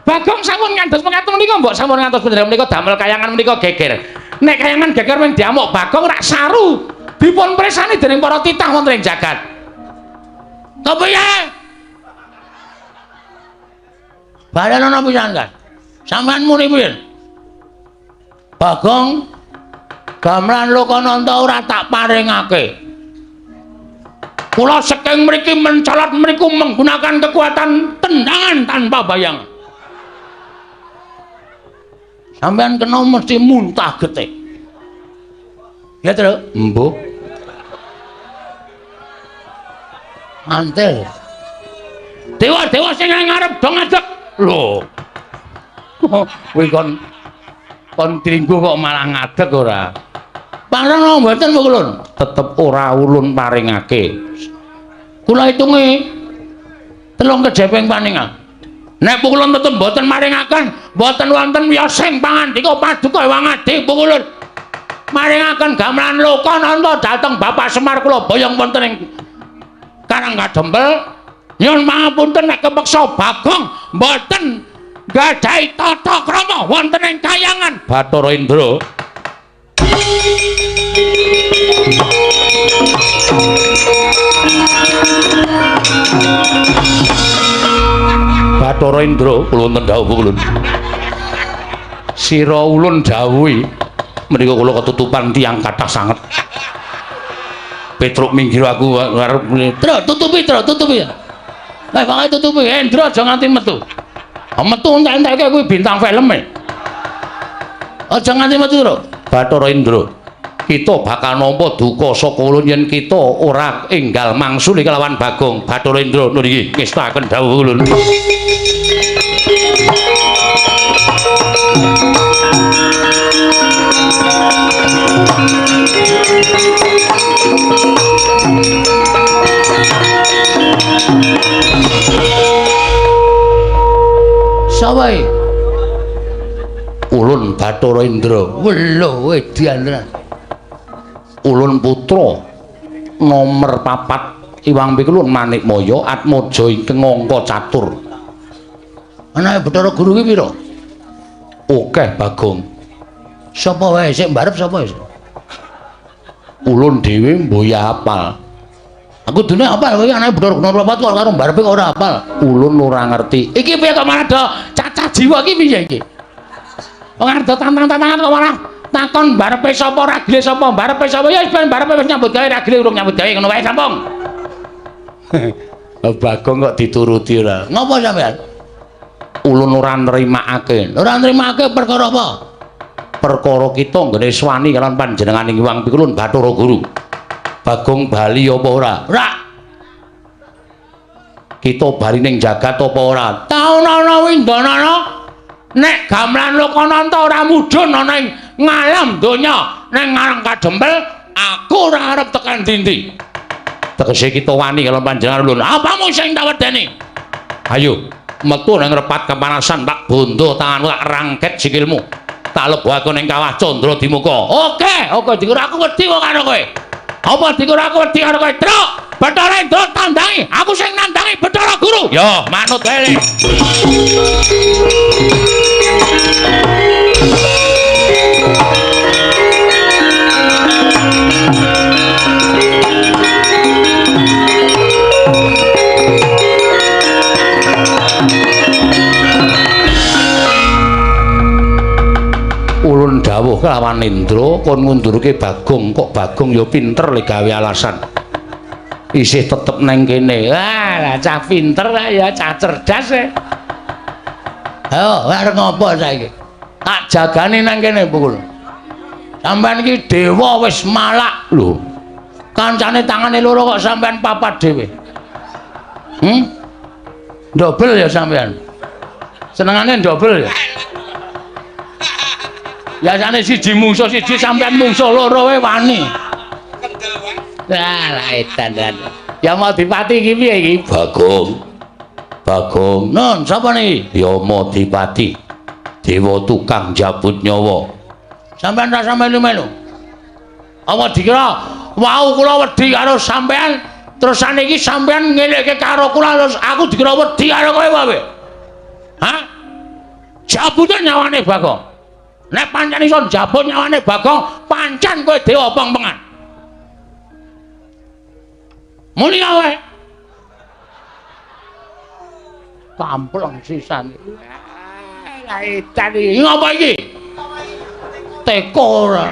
Bagong sampun ngantos pengatur menika mbok sampun ngantos bener menika damel kayangan menika geger. Nek kayangan geger men diamuk Bagong rak saru. Dipun presani dening para titah wonten ing jagat. Kepiye? Badan ana pisan kan. Sampeyan muni piye? Bagong gamelan Lokananta ora tak paringake. Kula saking mriki mencolot mriku menggunakan kekuatan tendangan tanpa bayang. Sampeyan kena mesti muntah getik. Ya, Tru? Mbuh. Mantel. Dewa-dewa sing ngarep do ngadeg. Lho. Kuwi kon tringgu kok malah ngadeg ora. Parang mboten Kulun. Tetep ora ulun paringake. Kula hitunge 3 kejepeng paningan. Nek Kulun tetep mboten maringaken, mboten wonten wiyosing pangandika paduka wangadi Kulun. Maringaken gamelan Lokananta dhateng Bapak Semar kula boyong wonten ing Karang Kadempel nyuwun pangapunten nek kepeksa Bagong mboten gadhahi tata krama wonten ing kayangan Bathara Indra. Bathara Indra kula wonten dawuh kula. Sira ulun dawuhi menika kula ketutupan tiyang kathah sanget. Petruk minggir aku arep tutupi. Lah pokoke tutupi Indra aja nganti metu. Metu entek-entekke kuwi bintang film e. Aja nganti metu lho. Bathara Indra. Kita bakal nampa duka saka ulun yen kita ora enggal mangsuli kelawan Bagong. Bathara Indra niki ngestaken dawuh ulun. Sawai ulun Bathara Indra welo edian ulun putra nomor 4 Iwang Pikulun Manikmaya Atmaja ingkang angka catur. Anake Bathara Guru ki pira? Akeh Bagong. Sapa wae sik mbarep sapa wis? Ulun dhewe mboya hafal. Aku dene hafal kowe anake Bathara Guru nomor 4 karo mbarepe kok ora hafal. Ulun ora ngerti. Iki piye kok malah do cacah jiwa iki piye iki? Wong arep tantang-tantangan kok malah takon mbarepe sapa ragile sapa mbarepe sapa ya ben mbarepe wis nyambut gawe ragile urung nyambut gawe ngono wae sampung. Bagong kok dituruti ora. Ngopo sampean? Ulun ora nrimakake. Ora nrimakake perkara apa? Perkara kita nggone swani kalian panjenenganing Iwang Pikulun Bathara Guru. Bagong bali apa ora? Ora. Kita bali ning jagat apa ora? Taun-taun windanana nek gamelan Lokananta ora mudhun ana ing ngalam donya ning Karang Kadempel aku ora arep tekan ndi-ndi. Tegese kita wani kalian panjenengan ulun. Apamu sing tak wedeni? Ayo metu nang repat kepanasan tak bondo tanganmu tak rangket sikilmu. Tak lebuhake ning kawah Candra Dimuka. Oke dikur aku wedi kok karo kowe. Apa dikur aku wedi karo kowe? Truk, Bathara Indra tandangi, aku sing nandangi Bathara Guru. Yo, manut wae. Ulun dawuh kelawan Indra kon ngundurke Bagong, kok Bagong ya pinter le gawe alasan. Isih tetep neng kene. Lah cah pinter ya cah cerdas e. Ayo, arep ngopo saiki? Tak jagani nang kene pukul. Sampeyan iki dewa wis malak lho. Kancane tangane loro kok sampeyan papat dhewe. Dobel ya sampeyan. Senengane dobel ya. Biasane siji mungsuh siji sampean mungsuh loro wae wani. Lah edan. Ya mau dipati iki piye iki? Bagong. Nun, sapa niki? Ya Madipati. Dewa tukang jabut nyawa. Sampeyan rasa melu-melu. Apa dikira wau kula wedi karo sampeyan terus saniki sampeyan ngelekke karo kula terus aku dikira wedi karo kowe wae. Hah? Jabute nyawane Bagong. Nek pancen iso njabut nyawane Bagong, pancen kowe dewa peng-pengan. Muni wae. Kampleng sisan. Lah edan iki ngopo iki? Teko ora.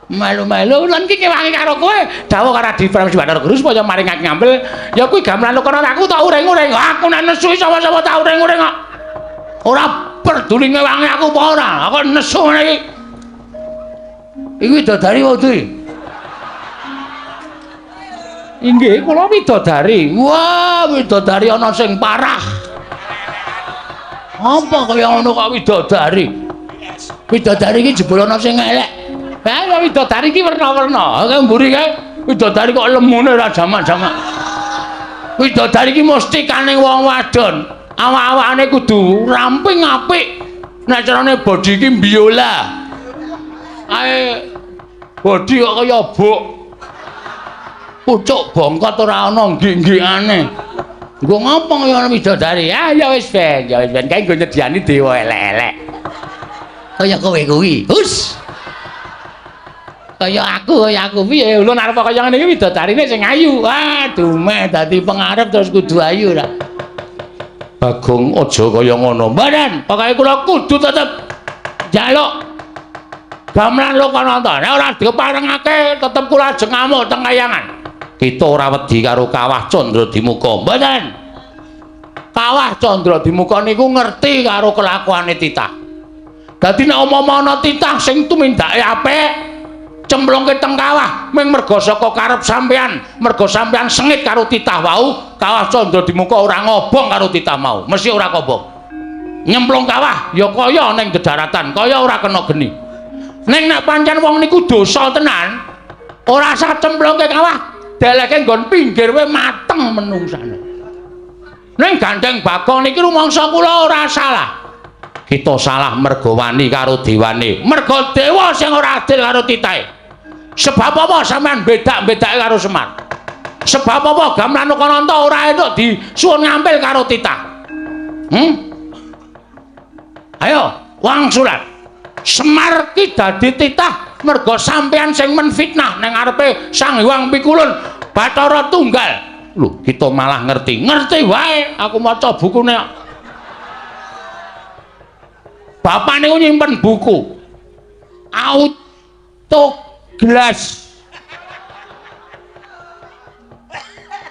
Melu-melu lan iki kewangi karo kowe, dawuh karo Adi Prabu Bathara Guru supaya maring aku ngambil, ya kuwi gamelan Lokananta aku tak uring-uring. Aku nek nesu sapa-sapa tak uring-uring kok. Ora peduli ngewangi aku apa ora, aku nesu ngene iki. Iki widodari wedi. Inggih, kula widodari. Wah, widodari ana sing parah. Apa kaya ngono kok widodari? Widodari iki jebul ana sing elek. Lah widodari iki werna-werna. Kaya mburi kae widodari kok lemune ora jamak-jamak. Widodari iki mesti kaning wong wadon. Awak-awakane kudu ramping apik. Nek carane bodi iki biola. Ae bodi kok kaya bok. Pucuk bongkot ora ana nggih-nggihane. Nggo ngopo kaya widodari? Ah ya wis ben, kae nggo nyediani dewa elek-elek. Kaya kowe kuwi. Hus. Kaya aku piye? Ulun arep kaya ngene iki widodarine sing ayu. Aduh, meh dadi pengarep terus kudu ayu ra. Bagong aja kaya ngono. Mbadan, pokoke kula kudu tetep njaluk gamelan Lokananta. Nek ora diparengake tetep kula ajeng ngamuk teng kayangan. Kita ora wedi karo Kawah Candra-Dimuka. Mboten. Kawah Candra-Dimuka niku ngerti karo kelakuane titah. Dadi nek umpama ana titah sing tumindake apik, cemplungke teng kawah mung merga saka karep sampean, merga sampean sengit karo titah wau, Kawah Candra-Dimuka ora ngobong karo titah mau. Mesti ora kobong. Nyemplung kawah ya kaya ning dedaratan, kaya ora kena geni. Ning nek pancen wong niku dosa tenan, ora usah cemplungke kawah. Deleke nggon pinggir wae mateng menungsane. Ning gandeng Bagong niki rumangsa kula ora salah. Kita salah mergo wani karo dewane. Mergo dewa sing ora adil karo titahe. Sebab apa sampean bedak-bedake karo Semar? Sebab apa gamelan Lokananta ora entuk disuwun ngampil karo titah? Ayo, wangsulan. Semar ki dadi titah mergo sampean sing menfitnah ning ngarepe Sang Hyang Pikulun Bathara Tunggal. Lho, kita malah ngerti wae. Aku maca bukune. Bapak niku nyimpen buku.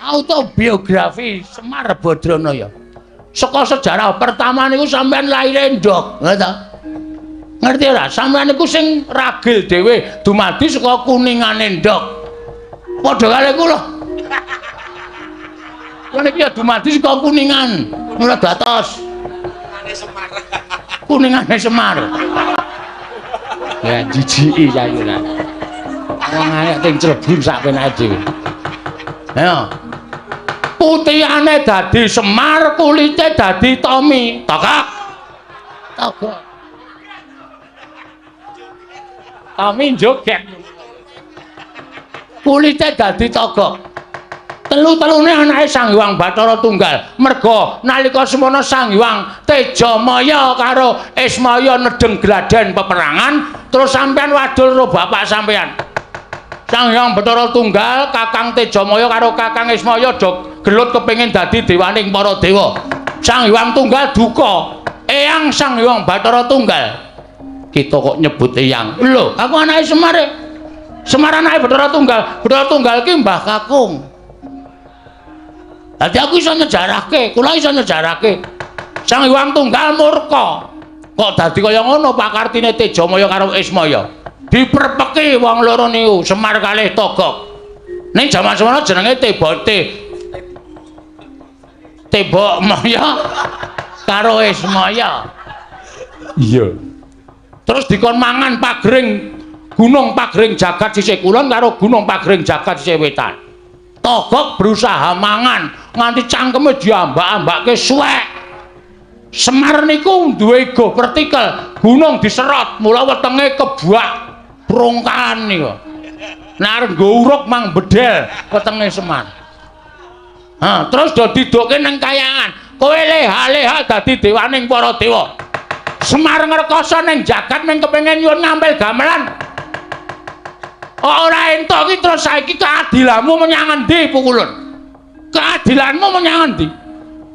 Autobiografi Semar Badranaya. Saka sejarah pertama niku sampean laire ndok, ngerti ora? Sampeyan niku sing ragil dhewe dumadi saka kuningane ndok. Padha karo kula. Kula niki ya dumadi saka kuningan. Mula dados kuningane Semar. Ya jijiki sayuran. Wong arek ting Cirebon sak penake dhewe. Ayo. Putihane dadi Semar, kulite dadi Tommy. Tokok. Tommy joget. Kulite dadi Togok. Telu-telune anake Sang Hyang Bathara Tunggal. Merga nalika semana Sang Hyang Tejamaya karo Ismaya nedeng gladen peperangan, terus sampean wadul karo bapak sampean. Sang Hyang Bathara Tunggal, Kakang Tejamaya karo Kakang Ismaya do gelut kepengin dadi dewaning para dewa. Sang Hyang Tunggal duka. Eyang Sang Hyang Bathara Tunggal. Kita kok nyebut eyang. Lho, aku anake Semar. Semar anake Bathara Tunggal. Bathara Tunggal ki Mbah Kakung. Dadi aku iso nyejarahke, kula iso nyejarahke. Sang Hyang Tunggal murka. Kok dadi kaya ngono pakartine Tejamaya karo Ismaya. Diperpeki wong loro niku, Semar kalih Togok. Ning jaman semana jenenge Tebok Maya karo Ismaya. Iya. Terus dikon mangan pagring Gunung Pagring Jagat sisih kulon karo Gunung Pagring Jagat sisih wetan. Togok berusaha mangan nganti cangkeme diambak-ambakke suwek. Semar niku duwe go vertikal, gunung diserot, mula wetenge kebuak prongkalan niku. Nek arep nggo uruk mang bedel wetenge Semar. Terus do didukke ning kayangan. Kowe leha-leha dadi dewaning para dewa. Semar ngrekoso ning jagat mung kepengin nyuwun ngampil gamelan. Ora entuk iki terus saiki keadilanmu menyang endi Pukulun? Keadilanmu menyang endi?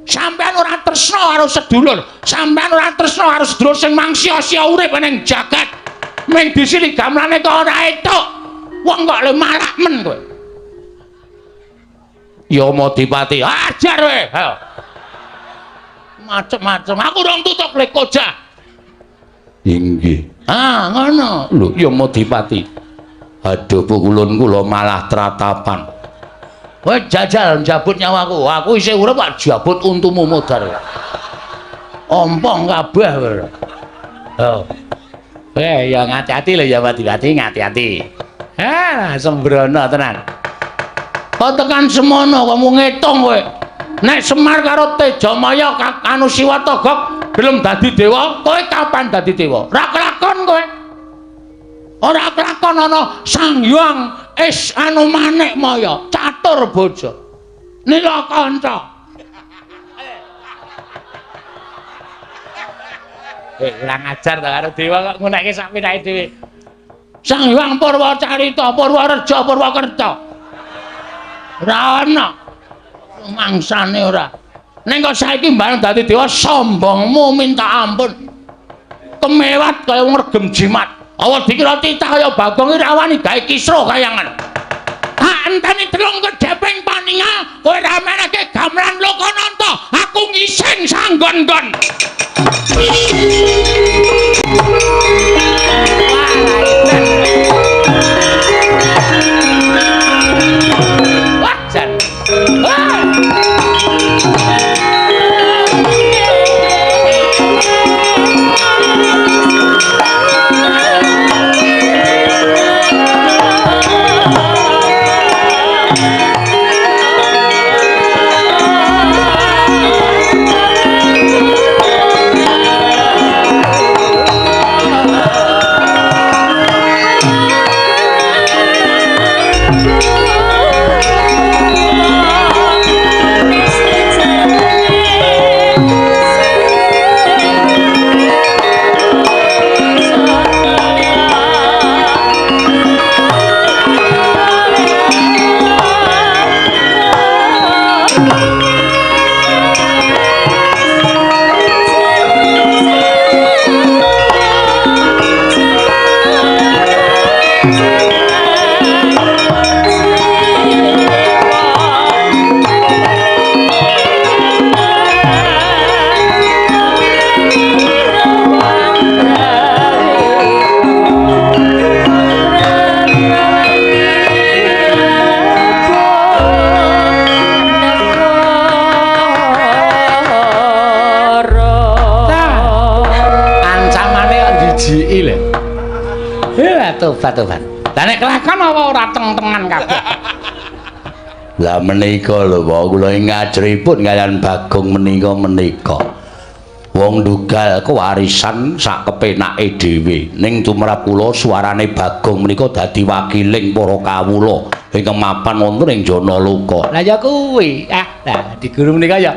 Sampeyan ora tresna karo sedulur, sampeyan ora tresna karo sedulur sing mangsia-sia urip ning jagat. Ming disili gamelane kok ora entuk. Wong kok le malah men kowe. Ya Madipati, ajar kowe. Ayo. Macem-macem aku rong tutuk lek koja. Inggih. Ngono. Lho, ya Madipati. Aduh Pukulun kula malah tratapan. Kowe jajal njabut nyawaku. Aku isih urip kok jabut untumu modar. Ompong kabeh kowe. Oh. Ya ngati-ati lho ya Madipati, ngati-ati. Sembrono tenan. Kok tekan semono kamu ngitung kowe. Nek Semar karo Tejamaya anu Siwa Togok gelem dadi dewa, kowe kapan dadi dewa? Ora kelakon kowe. Ora kelakon ana Sang Hyang anu manik maya catur bojo Nilakanta. Kurang ajar to karo dewa kok ngunekke sak pinake dhewe. Sang Hyang Purwacarita, Purwareja, Purwakerta. Ora ana mangsane ora. Ning kok saiki mbareng dadi dewa sombongmu minta ampun. Kemewat kaya wong regem jimat. Awa dikira titah kaya Bagong Irawani gawe kisra kayangan. Antene telung kedheping paninga kowe ra meneke gamelan Lokananta, aku ngising sanggon-gon. Wajan. Tobat. Lah nek kelakon apa ora teng-tengan kabeh. Lah menika lho kula ngajaripun kaliyan Bagong menika. Wong ndugal kewarisan sak kepenake dhewe. Ning tumrap kula suarane Bagong menika dadi wakiling para kawula ingkang mapan wonten ing Janaloka. Lah ya kuwi. Lah di guru menika ya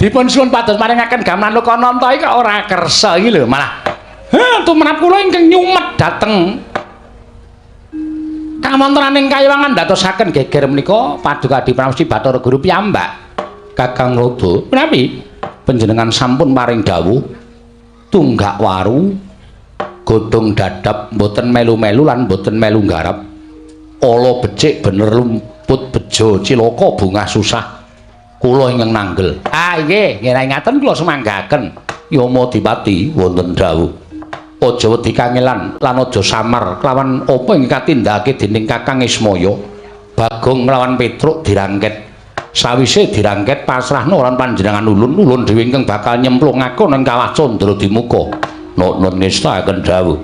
dipun suwun pados maringaken gamelan Lokananta iki ora kersa iki lho malah. Tumrap kula ingkang nyumet dhateng kamontraning kayiwangan ndadosaken geger menika paduka Adi Pramesti Bathara Guru piyambak. Kakang Rada, menawi panjenengan sampun paring dawuh tunggak waru godhong dadap mboten melu-melu lan mboten melu nggarap. Ala becik bener lumput bejo cilaka bungah susah. Kula ingkang nanggel. Nggih, ngaten kula semanggaken. Yama Dipati wonten dawuh. Aja wedi kangelan lan aja samar kelawan apa ing katindakake dening Kakang Ismaya. Bagong nglawan Petruk dirangket. Sawise dirangket pasrahna lan panjenengan ulun dhewe ingkang bakal nyemplungaken ing kawah Candra Dimuka. Nun ngestaken dawuh.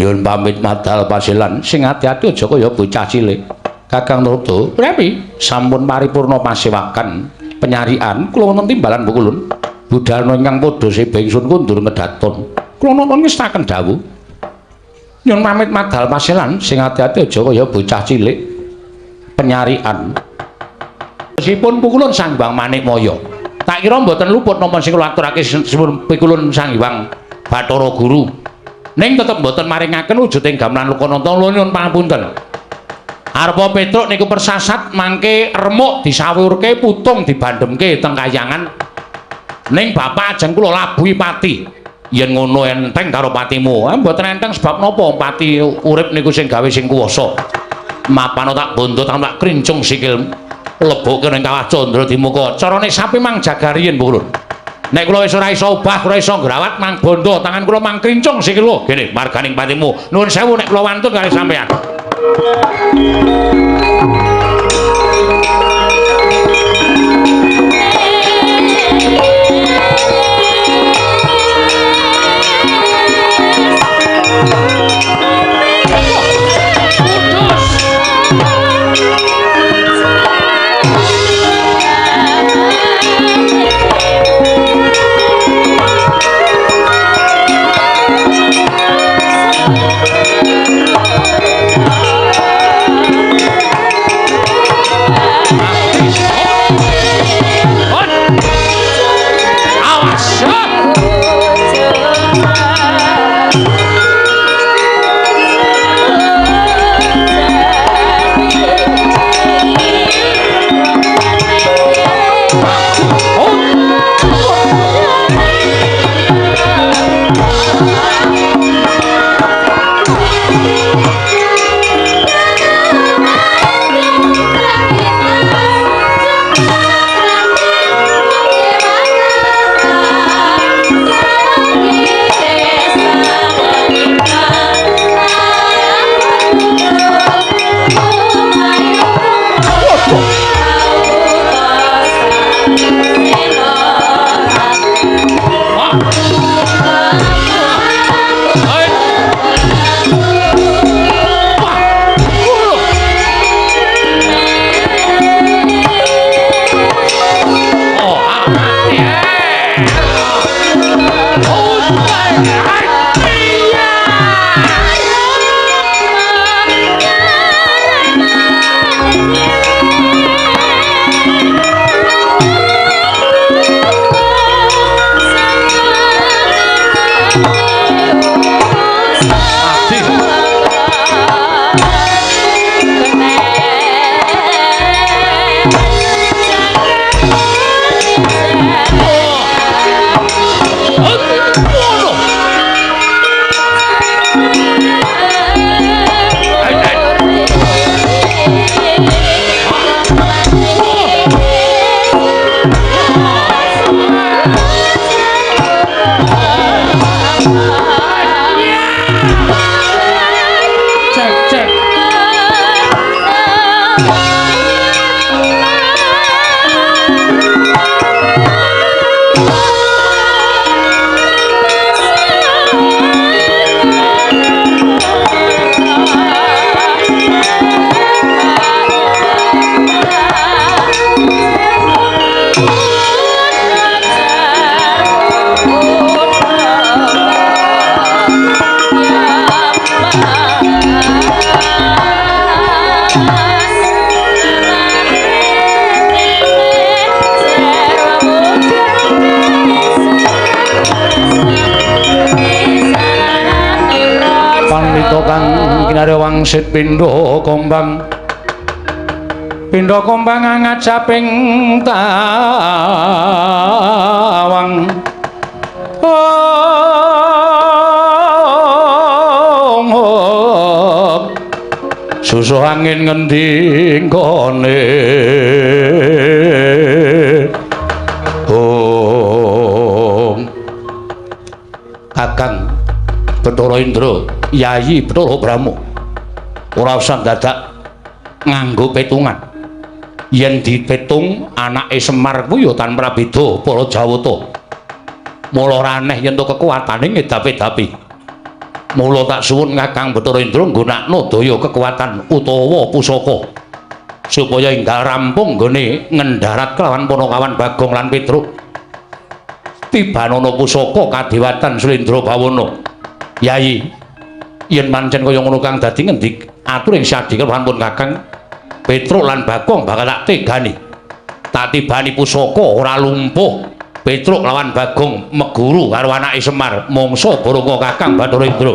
Nyuwun pamit madhal pasilan sing ati-ati aja kaya bocah cilik. Kakang Rada, prami sampun paripurna pasewakan penyarian kula wonten timbalan Pukulun. Budalna ingkang padha seba ingsun kundur ngedaton. Kula nuwun ngestaken dawuh. Nyuwun pamit madhal pasilan sing ati-ati aja kaya bocah cilik. Penyarian. Sipun Pukulun Sang Hyang Manikmaya. Tak kira mboten luput napa sing kula aturake sipun Pukulun Sang Hyang Bathara Guru. Ning tetep mboten maringaken wujuding gamelan Lokananta nyuwun pangapunten. Arepa Petruk niku persasat mangke remuk disawurke putung dibandemke teng kayangan. Ning bapak ajeng kula labuhi pati. Yen ngono enteng karo patimu, mboten enteng sebab napa pati urip niku sing gawe sing kuwasa. Mapano tak bondo tak krincung sikil lebokke ning kawah Candra Dimuka. Carane sapi mang jagariyen Pukulun. Nek kula wis ora iso obah, ora iso ngrawat mang bondo, tangan kula mang krincung sikil. Gene marganing patimu. Nuwun sewu nek kula wantun kali sampean. Kita kang kinare wangsit pindha kombang ngajaping tawang susuh angin ngendi kone Kakang Bathara Indra Yayi Bathara Brahma ora usah dadak nganggo petungan yen dipetung anake Semar kuwi ya tanpa beda para Jawata mula raneh yen to kekuatane ngedap-edapi mula tak suwun Kakang Bathara Indra nggunakno daya kekuatan utawa pusaka supaya enggal rampung nggone ngendarat kelawan Panakawan Bagong lan Petruk tibanana pusaka kadewatan Slendra Bawana Yayi yen pancen kaya ngono kang dadi ngendi atur ing sadi kelawan pun Kakang Petruk lan Bagong bakal tak tegani tak tibani pusaka ora lumpuh Petruk lawan Bagong meguru karo anake Semar mangsa baranga Kakang Bathara Indra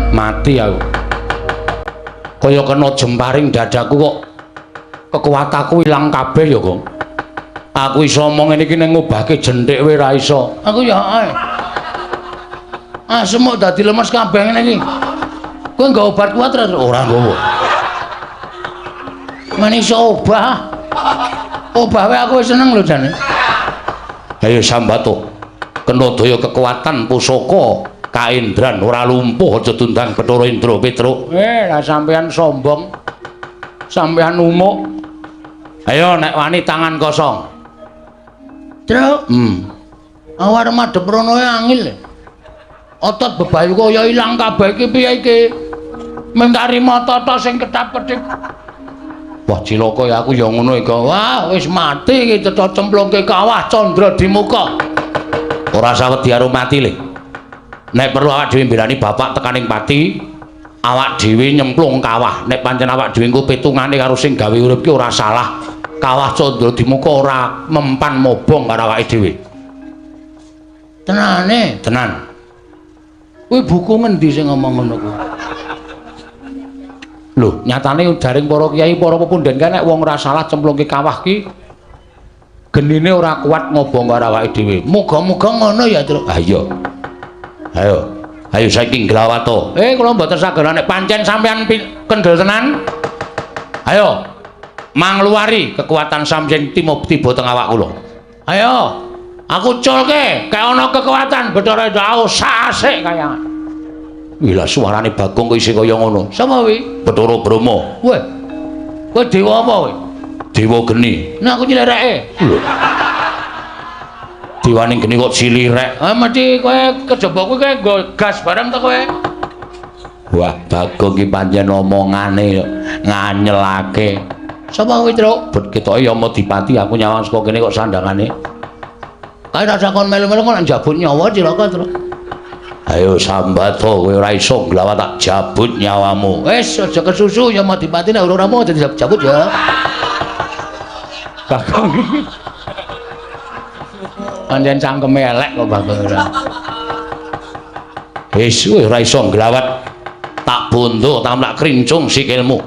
mati aku kaya kena jemparing dadaku kok kekuatanku ilang kabeh ya kok aku iso omong ngene iki ning ngobahke jenthik wae ra iso aku ya ae semuk dadi lemes kabeh ngene iki kowe nggo obat kuat ora nggowo men iso obah wae aku wis seneng lho jane ayo sambato kena daya kekuatan pusaka kaendran ora lumpuh aja tundang Bathara Indra Petruk lah sampean sombong sampean umuk ayo nek wani tangan kosong Truk awak madhep rono angil otot bebayu kaya ilang kabeh iki piye iki mentari mata sing kedap-kedip wah cilaka ya aku ya ngono iki wah wis mati iki cecok cemplungke kawah candra di muka ora sawedi karo mati le nek perlu awak dhewe mbelani bapak tekaning pati awak dhewe nyemplung kawah nek pancen awak dhewe engko petungane karo sing gawe urip ki ora salah kawah candra di muka ora mempan mobong karo awake dhewe tenane tenan kuwi buku ngendi sing ngomong ngono kuwi lho nyatane jaring para kiai para pepundhen kan nek wong ora salah cemplungke kawah ki genine ora kuat ngobong karo awake dhewe muga-muga ngono ya Truk ayo saiki nglawato kula mboten saged nek pancen sampean kendel tenan ayo mangluari kekuatan sampeyan tiba teng awak kula ayo aku culke kayak ana kekuatan Bathara Indra sasik kaya wila suarane Bagong kok isih kaya ngono sapa kuwi Bathara Brahma weh kowe dewa apa kowe dewa geni nek aku nylereke diwaning geni kok cilirek mesti kowe kejaba kowe nggo gas bareng to kowe wah Bagong ki pancen omongane nganyelake sapa kowe Truk bet ketoke ya Madipati aku nyawang saka kene kok sandangane kae rasa kon melu-melu kok njabut nyawa cilaka Truk ayo sambato kowe ora iso nglawan tak jabut nyawamu wis aja kesusu ya Madipati nek ora mau dadi jabut ya Bagong pancen cangkeme elek kok Bagong ora wis ora iso nglawat tak bondo tamlak krincung sikilmu.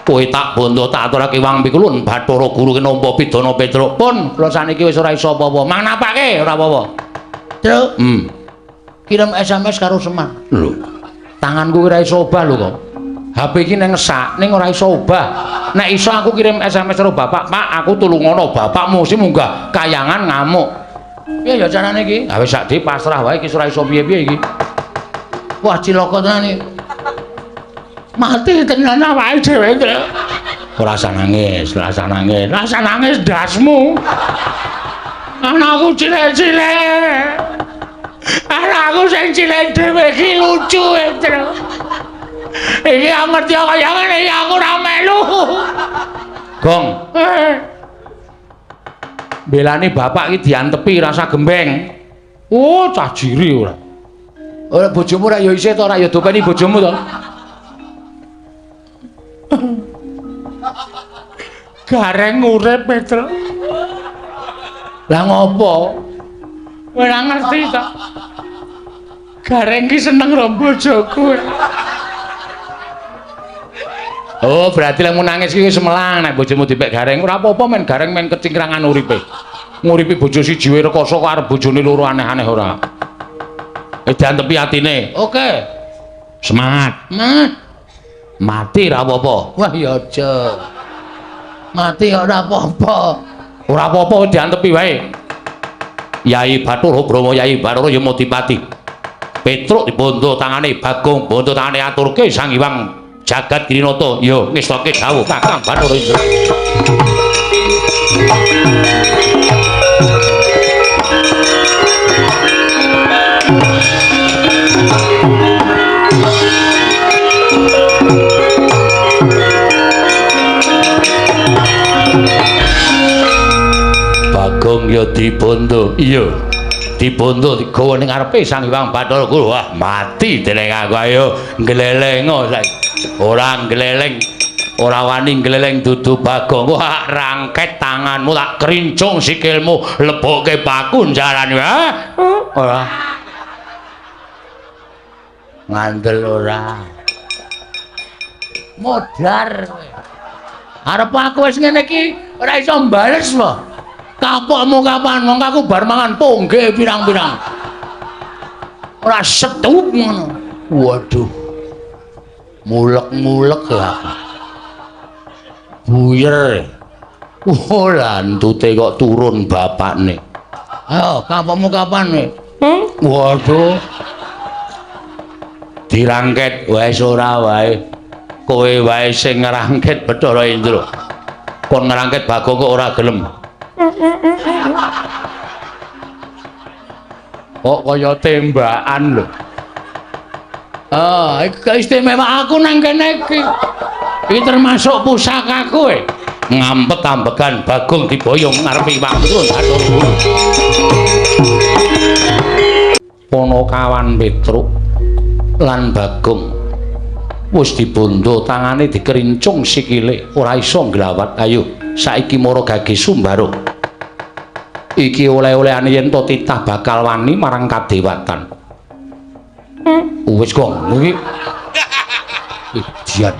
Kowe tak bondo tak aturake Wang Pikulun Bathara Guru nampa pidana Petruk. Pun kula saniki wis ora iso apa-apa. Manapake ora apa-apa. Truk. Kirim SMS karo Semar. Lho. Tanganku ora iso obah lho kok. HP iki ning ngesak ning ora iso obah. Nek iso aku kirim SMS karo bapak, Pak, aku tulungono bapakmu sing munggah kayangan ngamuk. Piye ya carane iki? Ha wis sak pasrah wae iki ora iso piye-piye iki. Wah cilaka tenan iki. Mati tenan awake dhewe. Ora usah nangis, ora usah nangis. Ora usah nangis dasmu. Anakku cilik-cilik. Anakku sing cilik dhewe iki lucu Tru. Iki aku ngerti kaya ngene iki aku ora melu. Gong. Belani bapak iki diantepi rasa gembeng. Oh, cah jiri ora. Ora bojomu ora ya isih to ora ya dopeni bojomu to. Gareng urip Petro. Lah ngopo? Ora ngerti to. Gareng ki seneng ro bojoku. Oh, berarti lek nangis ki wis melang nek bojomu dipek gareng. Ora apa-apa men gareng men kecingkrangan uripe. Nguripi bojo siji wae rekoso kok arep bojone loro aneh-aneh ora. Diantepi atine. Oke. Semangat. Mati ra apa-apa. Wah ya aja. Mati ora apa-apa. Ora apa-apa diantepi wae. Yai Bathara Brahma Yai Bathara Yamadipati. Petruk dibondo tangane Bagong, bondo tangane aturke Sang Hyang Jagat Girinata. Ya ngestoke dawuh Kakang Bathara Indra. Bagong ya dibondo. Iya. Dibondo digawa ning ngarepe Sang Hyang Bathara Guru. Wah, mati dening aku ayo nglelengo saiki. Ora ngleleng. Ora wani ngleleng dudu Bagong. Wah, rangket tanganmu tak krincung sikilmu, lebokke paku jarane. Ora. Ngandel ora. Modar. Arep aku wis ngene iki ora iso mbales wae. Kapokmu kapan wong aku bar mangan pongge pirang-pirang. Ora setup ngono. Waduh. Mulek-mulek lah. Buyer. Ora entute kok turun bapakne. Ayo, kapokmu kapan nih? Waduh. Dirangket wis ora wae. Kowe wae sing ngrangket Bathara Indra. Kon ngrangket Bagong kok ora gelem. Kok kaya tembakan lho. Iki istimewa aku nang kene iki. Iki termasuk pusakaku e. Ngampet-ambekan Bagong diboyong ngarepe Hyang Bathara Guru. Ponokawan Petruk lan Bagong wis dibondo tangane dikerincung sikile ora iso nglawat. Ayo saiki mara gage Sumbara. Iki oleh-olehane yen to titah bakal wani marang kadewatan. Wis kok iki. Idian.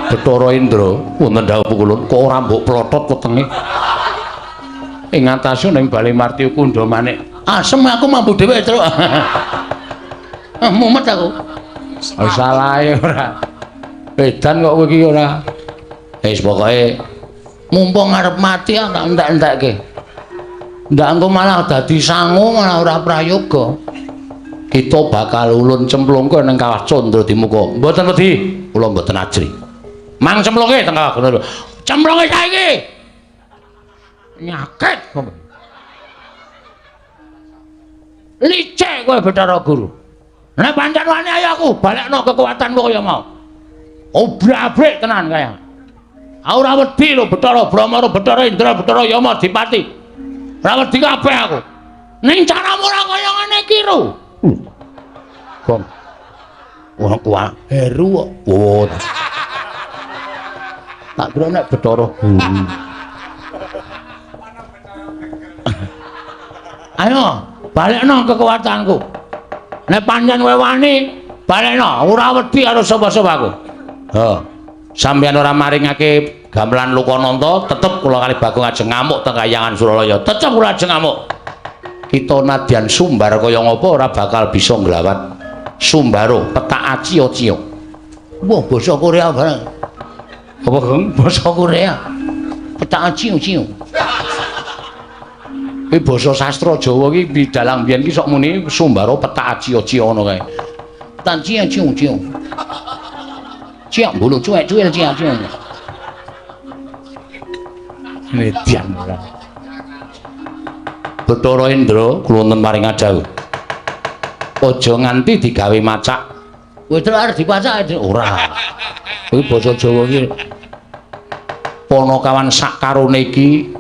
Bathara Indra wonten dawuh pukulun kok ora mbok plotot wetenge. Ing ngatasé ning Bale Marti Kundha manik. Asem aku mampu dhewe, Tru. Mumet aku. Salahe ora. Edan kok kowe iki ora. Wis pokoke mumpung arep mati tak entek-entekke. Ndak engko malah dadi sangu malah ora prayoga. Kita bakal ulun cemplungke ning Kawah Candra Dimuka. Mboten wedi, kula mboten ajri. Mang cemplungke teng Kawah Candra. Cemplungke saiki. Nyaket kok. Licik kowe Bathara Guru. Nek pancen wani ayo aku balekno kekuatanmu kaya mau. Obrak-abrik tenan kaya. Ora wedi lho Bathara Brahma, Bathara Indra, Bathara Yamadipati. Ora wedi kabeh aku. Ning caramu ora kaya ngene iki lho. Kok. Ora kuat heru kok. Oh. Tak kira nek Bathara Guru. Ayo, balekno kekuatanku. Nek pancen kowe wani, balekno, ora wedi karo sapa-sapa aku. Heeh. Sampeyan ora maringake gamelan Lokananta, tetep kula kali Bagong ajeng ngamuk teng Kahyangan Suralaya. Tetep kula ajeng ngamuk. Kita nadyan sumbar kaya ngapa ora bakal bisa nglawat sumbaro petak acio-cio. Wah, basa Korea bareng. Apa, Gong? Basa Korea. Petak acio-cio. Iki basa sastra Jawa iki bidalang biyen iki sok muni sumbaro petak acio-cio ngono kae. Petak acio-cio. Ciak bulu cuek-cuek ciak-ciak. Nedyan ora. Bathara Indra kula wonten maring adhawuh. Aja nganti digawe macak. Kowe terus arep dipacak ora. Kuwi basa Jawa iki. Panakawan sak karone iki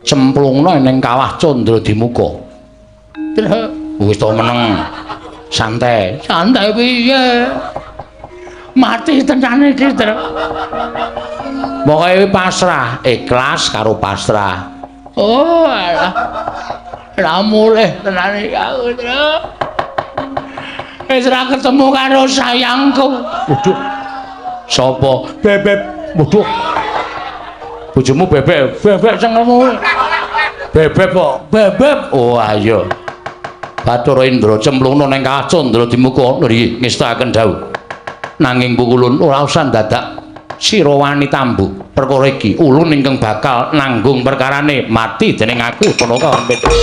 cemplungna ning kawah Candra Dimuka. Terus wis to meneng. Santai. Santai piye? Mati tenan iki, Tru. Pokoke pasrah, ikhlas karo pasrah. Oh, alah. Lah mulih tenan iki aku, Tru. Wis ra ketemu karo sayangku. Waduh. Sapa? Bebek. Waduh. Bojomu bebek, bebek cengemu. Bebek kok, bebek. Oh, ayo. Bathara Indra cemplungna ning kawah Candra Dimuka nggih ngestaken dawuh. Nanging pukulun ora usah dadak sira wani tambuk. Perkara iki ulun ingkang bakal nanggung perkarane mati dening aku Panakawan Petruk.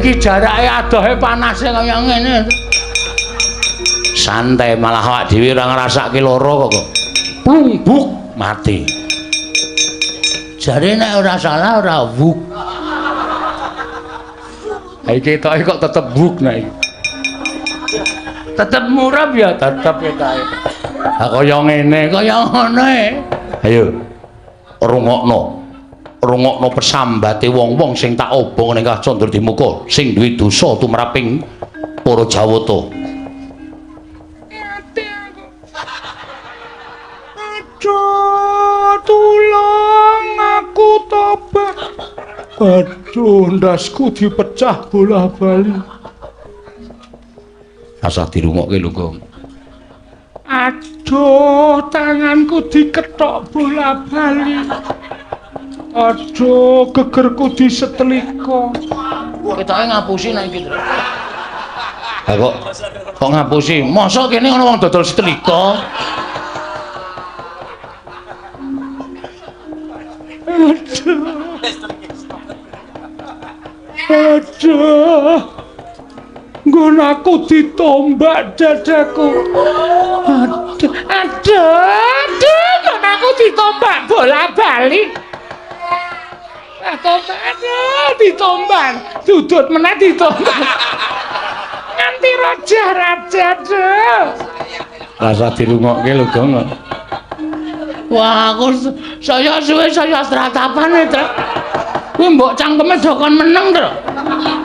Iki jarake adohe panase kaya ngene. Santai malah awak dhewe ora ngrasake lara kok. Plumbuk mati. Jare nek ora salah ora wuk. Iki ketoke kok tetep wuk nek iki. Tetep murab ya tetep ketoke. Ha kaya ngene, kaya ngono e. Ayo. Rungokno. Rungokno pesambate wong-wong sing tak obong ning Kawah Candra Dimuka sing duwe dosa tumraping para Jawata. Aduh, tulung aku tobat. Aduh, ndasku dipecah bola-bali. Asah dirungokke lho, Gong. Aduh, tanganku diketok bola-bali. Aduh, gegerku disetlika. Ketoke ngapusi nek iki, Tru. Ha kok ngapusi? Mosok kene ana wong dodol setlika? Aduh. Aduh. Nggon aku ditombak dadaku. Aduh, nggon aku ditombak bola-bali. Aduh, ditombak, dudut meneh ditombak. Nganti raja-raja, Tru. Rasa dirungokke lho, Gong. Wah, aku saya suwe saya stratapan, Tru. Kuwi mbok cangkeme do kon meneng, Tru.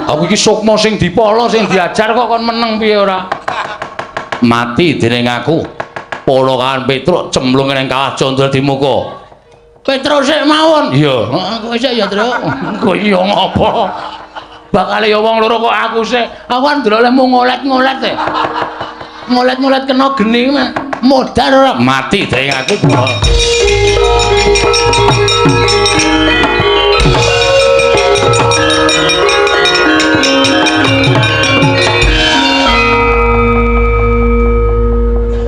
Aku iki sukma sing dipala, sing diajar kok kon meneng piye ora? Mati dening aku. Panakawan Petruk cemplung ning Kawah Candra Dimuka. Petruk sik mawon. Iya, kowe sik ya, Tru. Kok iya ngopo? Bakal ya wong loro kok aku sik. Aku kan ndelok mung ngolet-ngolet e. Ngolet-ngolet kena geni modar ora mati dening aku.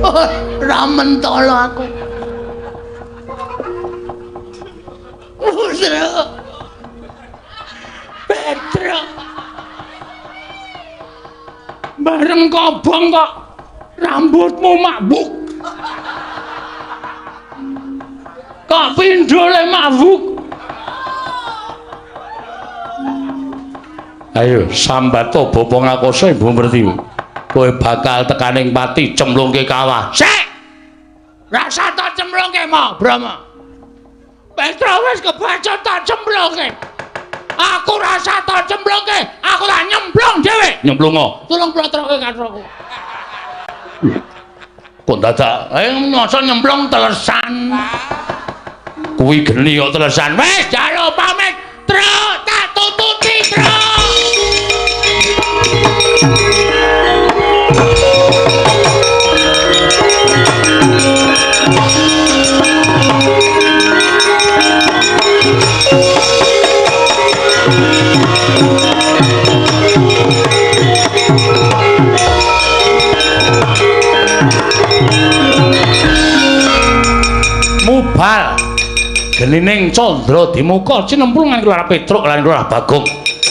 Oh, ra mentolo aku. Bareng kobong kok rambutmu mabuk. Kok pindhole mabuk. Ayo sambato bapa ngakoso Ibu Merti. Kowe bakal tekaning pati cemplungke kawah. Sik. Rasa tak cemplungke mo, Brama. Petro wis kebacot tak cemplungke. Aku rasa tak cemplungke, aku tak nyemplung dhewe. Nyemplungo. Tulung plotroke katroku. Kok dadak nyosok nyemplung telesan. Kuwi geni kok telesan. Wis jalo pamit. Truk tak tututi, Truk. Mubal genining candra dimuka cinempul nganggo lara Petruk lan lara Bagong.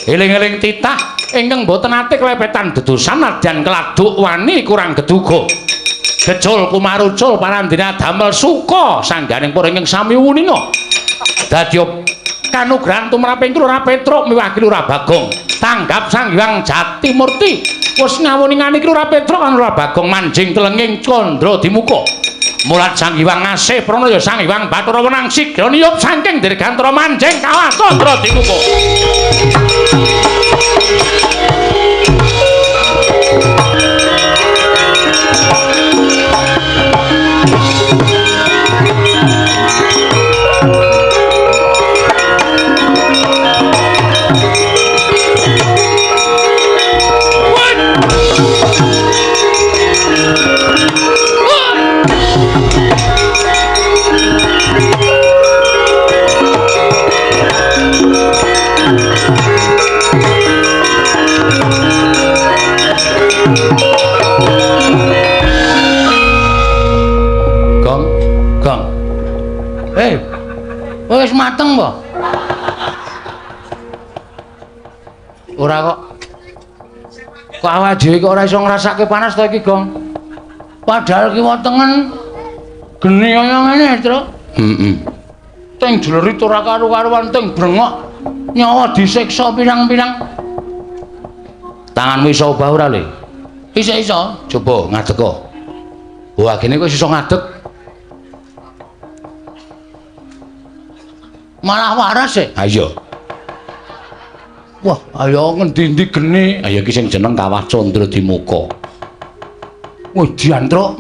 Eling-eling titah ingkang boten ate klepetan dedosan nadyan keladuk wani kurang geduga. Gejol kumarucul parandina damel suka sangganing para ingkang sami wunina. Dadi kanugrahan tumraping Lara Petruk miwaki Lara Bagong. Tanggap Sang Hyang Jatimurti wis ngawuningani Lara Petruk lan Lara Bagong manjing telenging candra dimuka. Mulat Sang Hyang ngasih pranaya Sang Hyang Bathara Wenang sigra niyup saking dirgantara manjing kawah candra dimuka. Wis mateng po? Ora kok. Kok awak dhewe kok ora iso ngrasake panas to iki, Gong? Padahal kiwa tengen geni kaya ngene, Truk. Heeh. Teng jlerit ora karo-karuan teng brengok. Nyawa disiksa pirang-pirang. Tanganmu iso obah ora, Le? Iso. Coba ngadeg kok. Wah, gene kok iso ngadeg. Malah waras e. Ha iya. Wah, ayo ngendi-endi geni. Ayo iki sing jeneng Kawah Candra Dimuka. Wih, diantruk.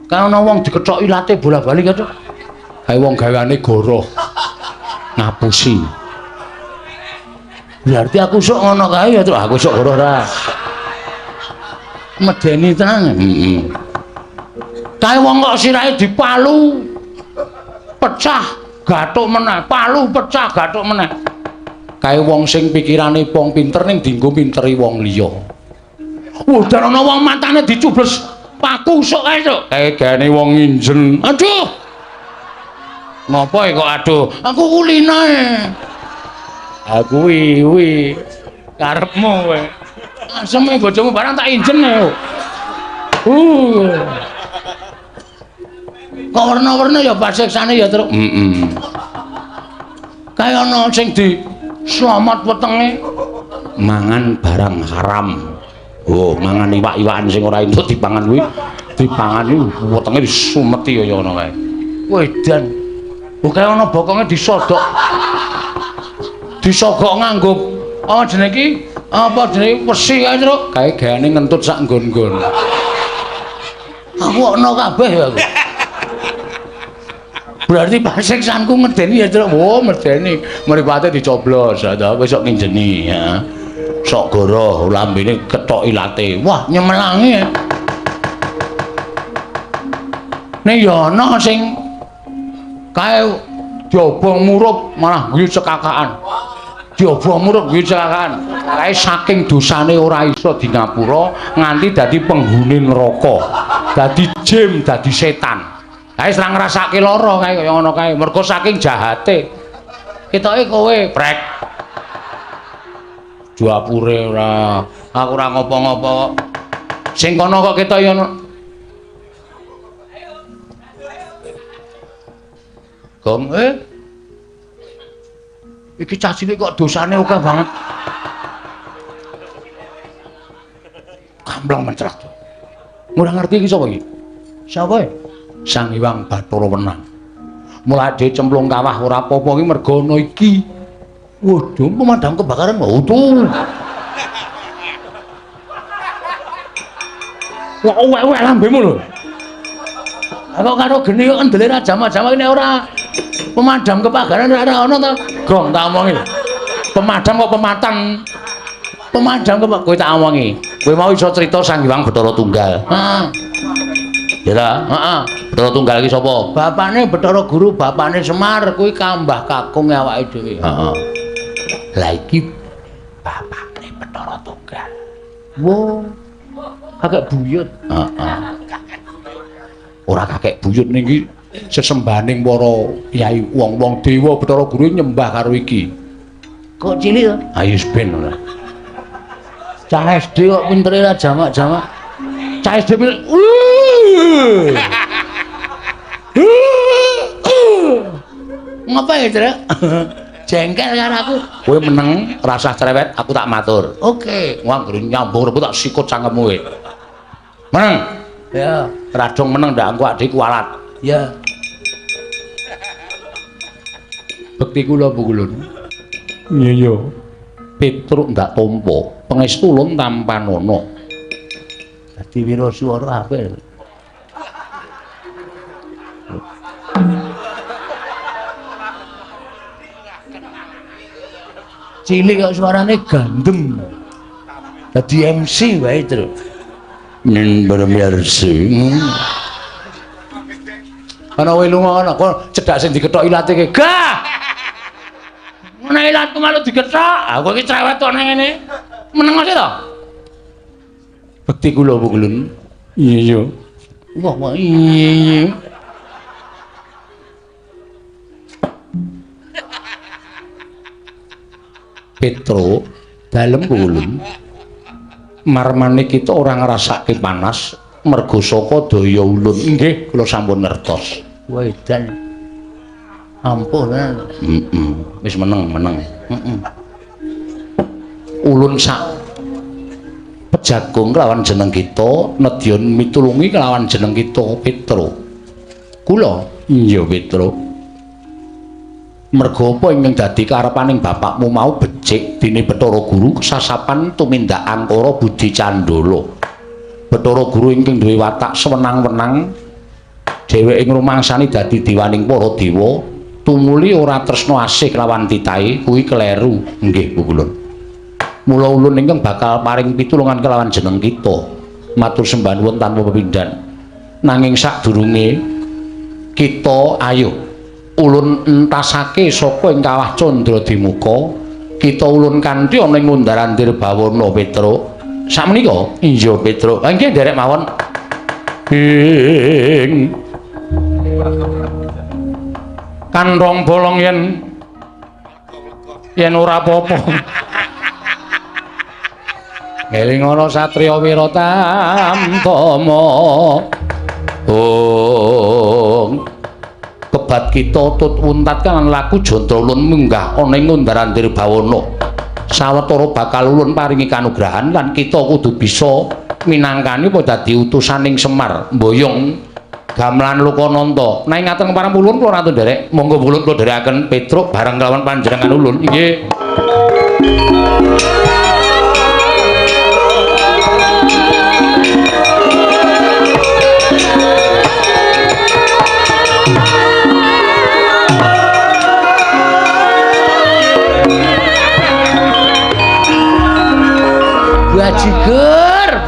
Kan ana wong dikethoki late bola-bali ka, Cuk. Kae wong gaweane goroh. Ngapusi. Berarti aku sok ngono kae ya, Cuk. Aku sok goroh ra. Medeni tenan. Kae wong kok sirahe dipalu. Pecah. Gathuk meneh, palu pecah gathuk meneh. Kae wong sing pikirane wong pinter ning dienggo pinteri wong liya. Dan ana wong matane dicubles paku sok kae, Cuk. Kae gane wong nginjen. Aduh. Ngopo kok aduh? Aku kulinae. Aku kuwi karepmu kowe. Aseme bojomu barang tak injen yo. Kok warna-warna ya pasiksane ya, Truk. Kaya ana sing di slamet wetenge mangan barang haram. Oh, mangan iwak-iwakan sing ora entuk dipangan kuwi, dipangan iki wetenge disumeti kaya ngono kae. Wedan. Oh, kaya ana bokonge disodok. Disogok nganggo apa jenenge iki? Apa jenenge wesi kae, Truk? Kae gaane ngentut sak nggon-nggon. Aku ana kabeh ya aku. Berarti pasiksanku ngedeni ya, Truk. Oh, medeni. Mripate dicoblos, ada besok nginjeni ya. Sok goroh lambene kethoki late. Wah, nyemelangi. Nek ya ana sing kae diobong murup malah guyu cekakaan. Diobong murup guyu cekakaan. Kae saking dosane ora iso di ngapura nganti dadi penghuni neraka. Dadi jim, dadi setan. Kae serang ngrasake lara kae kaya ngono kae. Mergo saking jahate. Ketoke kowe prek. Dapure ora. Aku ora ngopo-ngopo. Sing kono kok ketok ya. Gong iki cah cilik kok dosane akeh banget. Kampleng mencret. Ora ngerti iki sapa iki? Sapa? Sang Hyang Bathara Wenang. Mulai dhewe cemplung kawah ora apa-apa iki mergo ana iki. Waduh, pemadam kebakaran tuh. Wah, ewek lambemu lho. Kok karo geni kok ndele ra jama-jama ini ora pemadam kebakaran ora ana ta? Gong tak omongi. Pemadam kok pematan. Pemadam kok kowe tak omongi. Kowe mau iso crita Sang Hyang Bathara Tunggal. Heeh. Ya ta? Heeh. Bathara Tunggal iki sapa? Bapakne Bathara Guru, bapakne Semar, kuwi kambah kakung awake dhewe. Heeh. Lah iki bapakne Bathara Tunggal. Wo. Kakek buyut. Heeh. Ora kakek buyut niki sesembahaning para yai wong-wong dewa Bathara Guru nyembah karo iki. Kok cilik to? Ayo ben ora. Cah SD kok pintere ra jamak-jamak. Cah SD ngapa ya, Trek? Jengkel karo aku. Kowe meneng rasah cerewet, aku tak matur. Oke, wong nyambung rebut tak sikut cangkemmu kowe. Meneng. Ya, radong meneng ndak engko adikku alat. Ya. Bekti kula Bu Kulun. Iya. Petruk ndak tampa, pangestu ulun tampanana. Dadi wiraswara apik. Cilik kok suarane gandem. Dadi MC wae terus. Nen bermersi. Ana kowe lunga ana kok cedhak sing dikethok ilate ke. Gah. Ana ilatku malu dikethok. Aku iki cerewet kok nang ngene. Meneng sih to. Bekti kula Bu Kulun. Iya. Wah, iya. Petro dalem Bu Kulun. Marmane kita ora ngrasake panas mergo saka daya ulun. Nggih, kula sampun ngertos. Wah, edan. Ampun. Wis meneng. Ulun sak pejagung kelawan jeneng kita, nedyan mitulungi kelawan jeneng kita Petro. Kula, iya Petro. Mergo apa ingkang dadi karepaning bapakmu mau becik dene Bathara Guru sasapan tumindak angkara Budi Candala. Bathara Guru ingkang duwe watak sewenang-wenang dheweke ngrumangsani dadi diwaning para dewa, tumuli ora tresna asih lawan titahe, kuwi kleru. Nggih Bu Kulun. Mula ulun ingkang bakal paring pitulungan kelawan jeneng kita. Matur sembah nuwun tanpa pepindhan. Nanging sadurunge kita ayo ulun entasake saka ing kawah Candradimuka, kita ulun kanthi ana ing Ngundaran Dirbawana Petro. Sakmenika? Iya Petro. Ha nggih nderek mawon. Ing kantong bolong yen ora apa-apa. Eling ana satriya Wiratamtama. Kebat kita tut wuntat kan laku Jandra ulun munggah ana ing Ngundaran Dirbawana. Sawetara bakal ulun paringi kanugrahan lan kita kudu bisa minangkani apa dadi utusaning Semar mboyong gamelan Lokananta. Nanging ngaten kepareng ulun kula ratun nderek, monggo ulun kula dherekaken Petruk bareng kelawan panjenengan ulun. Nggih.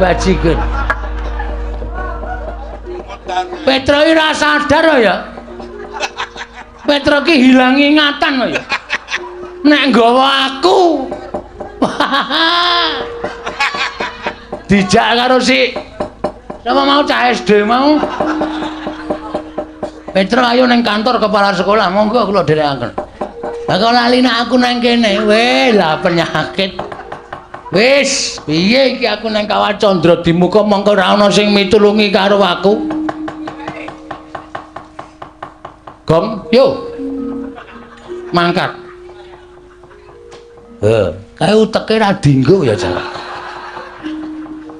Bajigur. Petro iki ora sadar ya. Petro ki hilang ingatan ya. Nek nggawa aku. Dijak karo si sapa mau cah SD mau. Petro ayo ning kantor kepala sekolah, monggo kula dherekaken. Lah kok lali nek aku nang kene, weh lah penyakit. Wis, piye iki aku nang Kawah Candra di muka mengko ora ana sing mitulungi karo aku. Gong, yo. Mangkat. Kae uteke ra dinggo ya, Jal.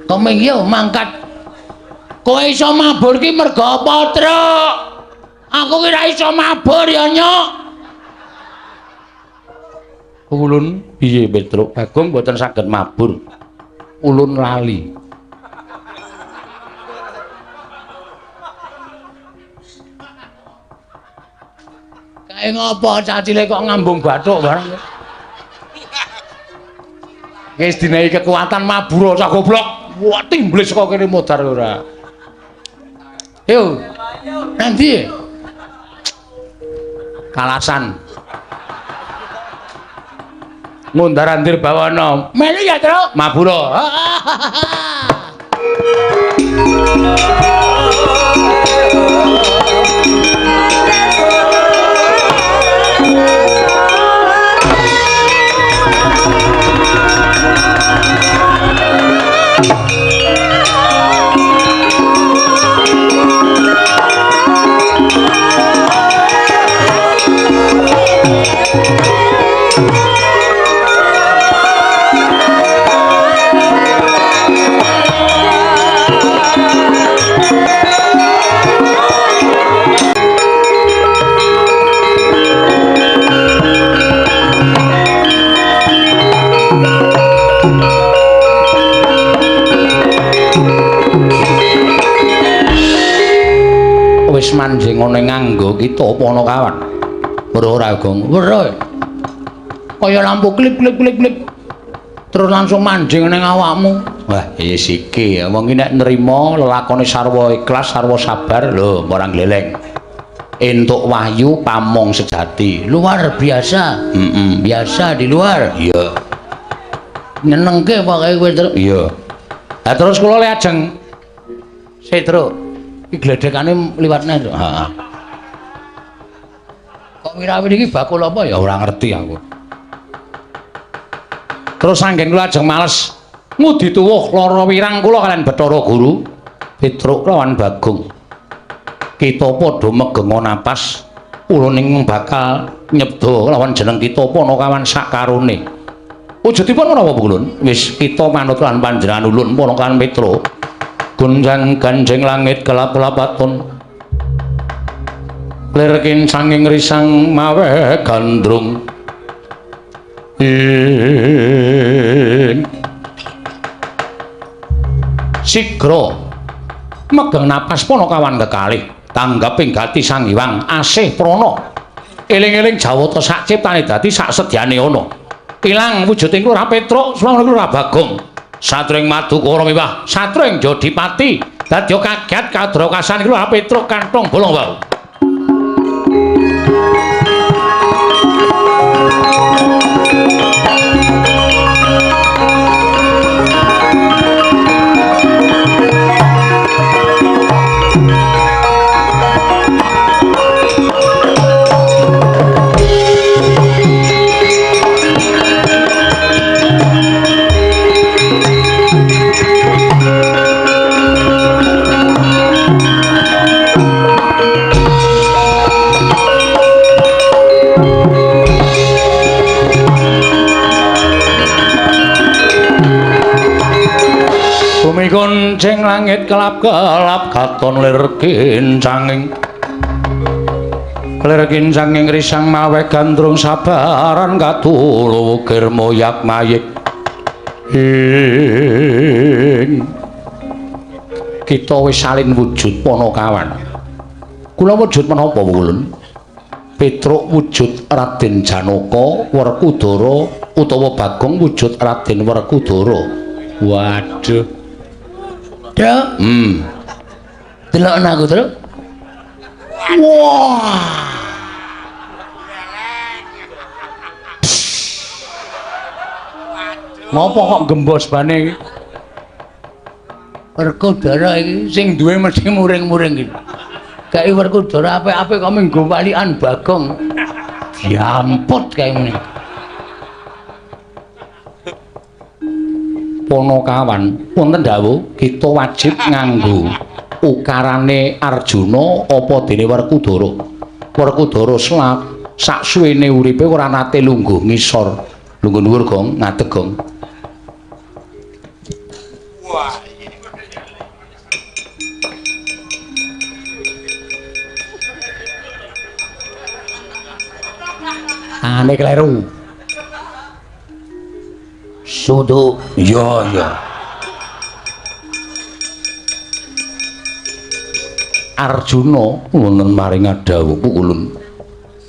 Komeng yo mangkat. Kowe iso mabur ki mergo apa, Truk? Aku ki ra iso mabur ya, Nyok. Ulun piye Petruk? Bagong mboten saged mabur. Ulun lali. Kae ngopo cacile kok ngambung bathuk bareng. Wis dinehi kekuatan mabur sak goblok. Wah timblis kok kene modar ora. Yo. Nanti. Kalasan. Mundarandir bawana. Melu ya, Truk? Mabura. Wis manjing ngene nganggo kita apa ana kawan. Ora Gong. Weruh. Kaya lampu klip. Terus langsung manjing ning awakmu. Wah, yes iki. Wong iki nek nrimo lelakone sarwa ikhlas, sarwa sabar lho, ora gleleng. Entuk wahyu pamong sejati. Luar biasa. Biasa di luar. Iya. Nyenengke pokoke kowe, Truk. Iya. Lah terus kula le ajeng. Sik, Truk. Iki gledekane liwat neh, Truk. Heeh. Kok wirawin iki bakul apa ya ora ngerti aku. Terus saking kula ajeng males ngudi tuwuh lara wirang kula kalian Bathara Guru, Petruk lawan Bagong. Kita padha megenga napas, ulun ing bakal nyebda lawan jeneng kita Panakawan sakarone. Wujudipun menapa ulun? Wis kita manut lan panjenengan ulun Panakawan Petruk. Gunjang ganjeng langit kelap-kelapaton. Lerkin sanging risang mawe gandrung. Sigra megeng napas Panakawan kekalih tanggaping gati Sang Hyang asih prana eling-eling jawata sak ciptane dadi sak sedyane ana ilang wujuding Lurah Petruk sawang Lurah Bagong satring Madukara miwah satring Jodipati dadya kaget kadrokasan Lurah Petruk kantong bolong wau. Bumi gonceng langit kelap-kelap katon lir kincanging risang mawe gandrung sabaran katulu wukir moyak mayik kita wis salin wujud Panakawan. Kula wujud menapa ulun? Petruk wujud Raden Janaka Werkudara utawa Bagong wujud Raden Werkudara. Waduh. Truk. Delokna aku, Truk. Wah. Ngopo kok gembos bane iki? Werkudara iki sing duwe mesti muring-muring iki. Kae Werkudara apik-apik kok minggo walikan Bagong. Diamput kae ngene. Ponokawan wonten dawuh kita wajib nganggo ukarane Arjuna apa dene Werkudara. Werkudara sak suwene uripe ora nate lungguh ngisor. Lungguh dhuwur gong, ngadeg gong. Wah. Ane kleru. Sudu, iya. Arjuna wonten maring dawuh pukulun.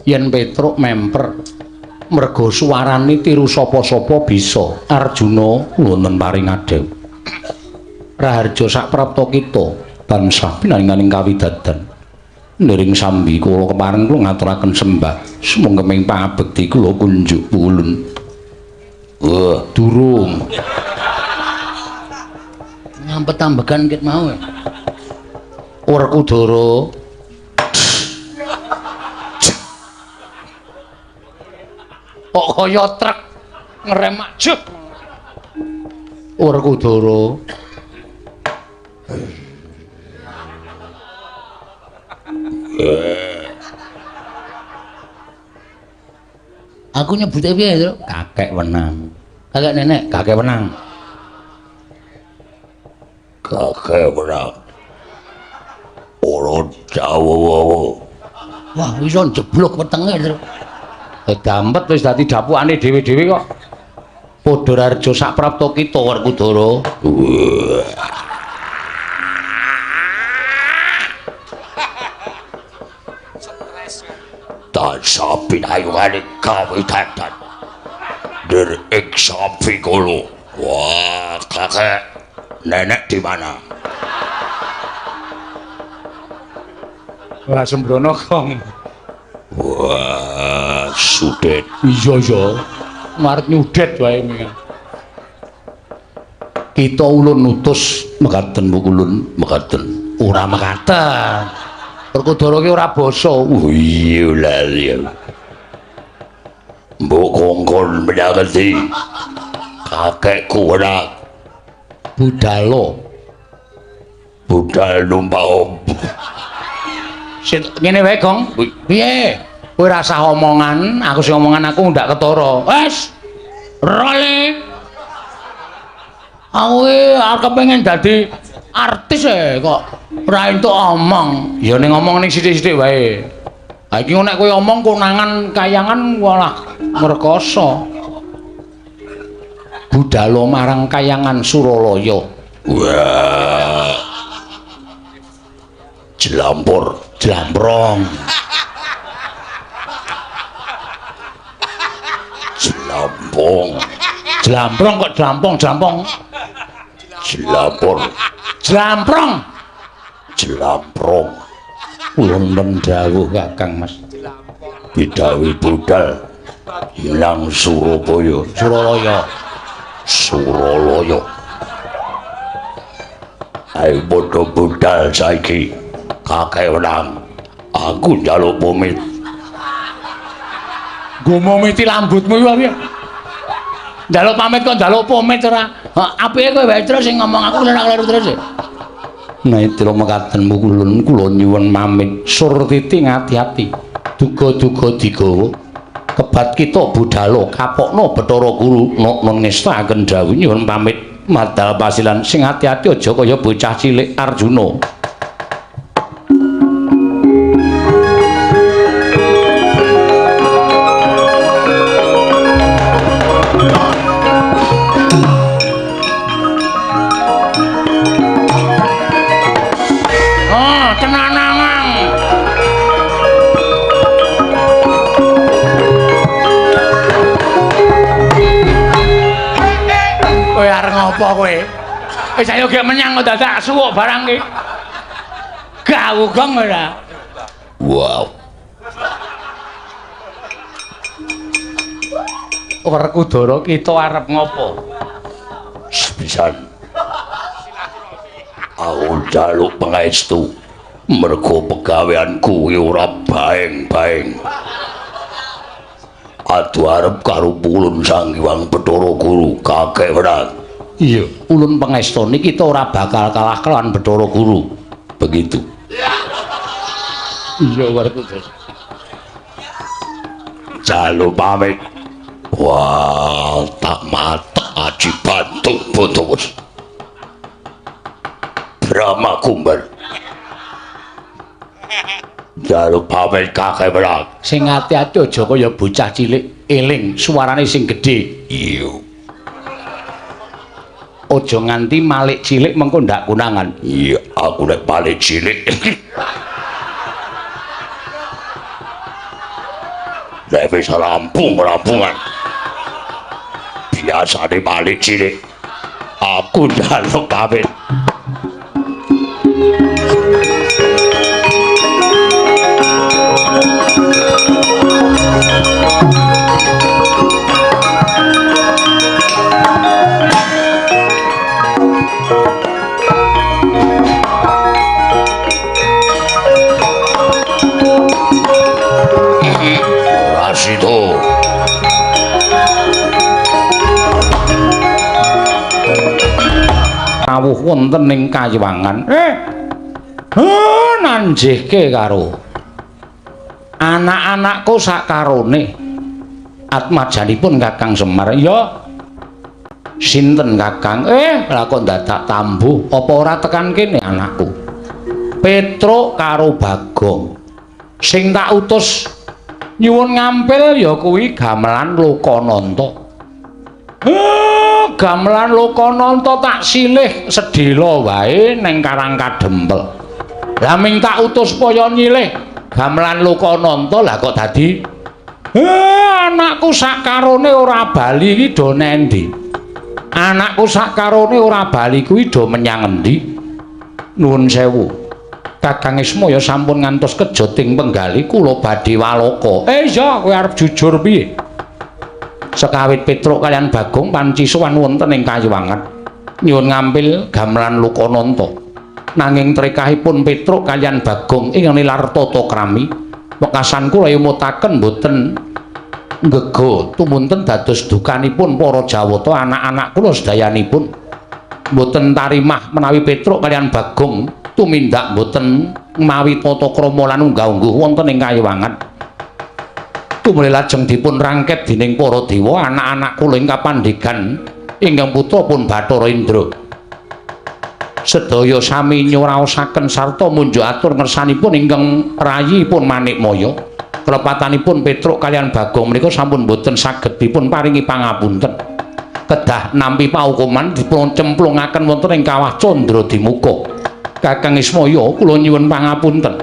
Yen Petruk memper merga suarane tiru sapa-sapa bisa. Arjuna wonten maring dawuh. Raharja saprapta kita tansah pinanganing kawidadan. Nering sambi kula kepareng kula ngaturaken sembah. Sumangga ming pangabekti kula kunjuk pukulun. Durung. Ngampet tambegan ket mau. Werkudara. Kok kaya truk ngerem ajeg. Werkudara. Aku nyebute piye, Tru? Kakek Wenang. Kakek nenek, kakek Wenang. Kakek Wenang. Ora dawa-dawa. Wah, iso jeblok wetenge, Tru. Dampet wis dadi dapukane dhewe-dhewe kok. Padha Rarja saprapta kita Werkudara. Tansah pinayungane kawidadan nderik sampi kula. Wah, kakek nenek di mana? Wah, sembrono kong. Wah, sudet. Iya. Marep nyudet wae iki. Kita ulun nutus mekaten pukulun, mekaten. Ora mekaten. Werkudara ki ora basa. Iya lali. Mbok kongkon menyangeti kakekku ora budal numpak om. Ngene wae, Gong. Piye? Kowe ora usah omongan, aku sing omongan aku ndak ketara. Wes. Role. Aku arep pengen dadi artis kok ora entuk omong. Ya ning ngomong ning sithik-sithik wae. Ha iki nek kowe omong konangan kayangan walah merkoso. Budalo marang kayangan Suralaya. Wah. Jlamprong. Jlamprong kok jlamprong. Wonten dawuh Kakang Mas. Bidawi budal ilang Suralaya. Ayo padha budal saiki. Kakek Wenang. Aku njaluk pamit. Nggo momiti lambutmu iki. Njaluk pamit kok njaluk pamit ora. Apike kowe wae terus sing ngomong aku ora kleru terus. Naitra mekaten pukulun kula nyuwun pamit. Surtiti ngati-ati. Duga-duga digawa. Kebat kita budhalo kapokno Bathara Guru ngestaken dawuh nyuwun pamit madal pasilan sing ati-ati aja kaya bocah cilik Arjuna. Apa kowe? Wis ayo gek menyang kok dadak suwuk barang iki. Gawu gong ora. Wow. Werkudara kita arep ngopo? Sepisan. Aku njaluk pangestu merga pegaweanku ora baeng-baeng. Adu arep karo pulun Sang Hyang Bathara Guru kakek Wenang. Iya, ulun pangestoni kita ora bakal kalah kelawan Bathara Guru. Begitu. Iya, warga. Jalu pamit. Wah, tak mata aji bantu botos. Brahma Kumbar. Jalu pamit kakek belang. Sing ati-ati aja kaya bocah cilik eling suarane sing gedhe. Iya. Aja nganti malik cilik mengko ndak kunangan. Iya, aku nek malik cilik. Nek wis rampungan. Biasane malik cilik. Aku njaluk pamit. Rasito. Rawuh wonten ing Kayiwangan. Nanjihke karo anak-anakku sakarone. Atmajanipun Kakang Semar. Ya. Sinten Kakang? Lah kok dadak tambuh apa ora tekan kene anakku? Petruk karo Bagong. Sing tak utus nyuwun ngampil ya kuwi gamelan Lokananta. Gamelan Lokananta tak silih sedhela wae ning Karang Kadempel. Lah ming tak utus supaya nyilih gamelan Lokananta lah kok dadi anakku sakarone ora bali iki do nendi? Anakku sakarone ora bali kuwi do menyang endi? Nuwun sewu. Kakang Ismaya sampun ngantos kejoting penggali kula badhe waloka. Iya, kowe arep jujur piye? Sekawit Petruk kalian Bagong panci sowan wonten ing Kayiwangan. Nyuwun ngampil gamelan Lokananta. Nanging trekahipun Petruk kalian Bagong ing nilar tata krami, wekasan kula yumutaken boten ngego tumunten dados dukanipun para Jawata anak-anak kula sedayanipun. Boten tarimah menawi Petruk kalian Bagong tumindak boten mawi tata krama lan unggah-ungguh wonten ing Kayiwangan. Tumrih lajeng dipun rangket dening para dewa anak-anak kula ing kapandhegan ingkang putra pun Bathara Indra. Sedaya sami nyoraosaken sarta munjuk atur ngersanipun ingkang rayipun Manikmaya. Klepatanipun Petruk kalian Bagong menika sampun boten saged dipun paringi pangapunten. Kedah nampi paukuman dipun cemplungaken wonten ing kawah Candradimuka. Kakang Ismaya kula nyuwun pangapunten.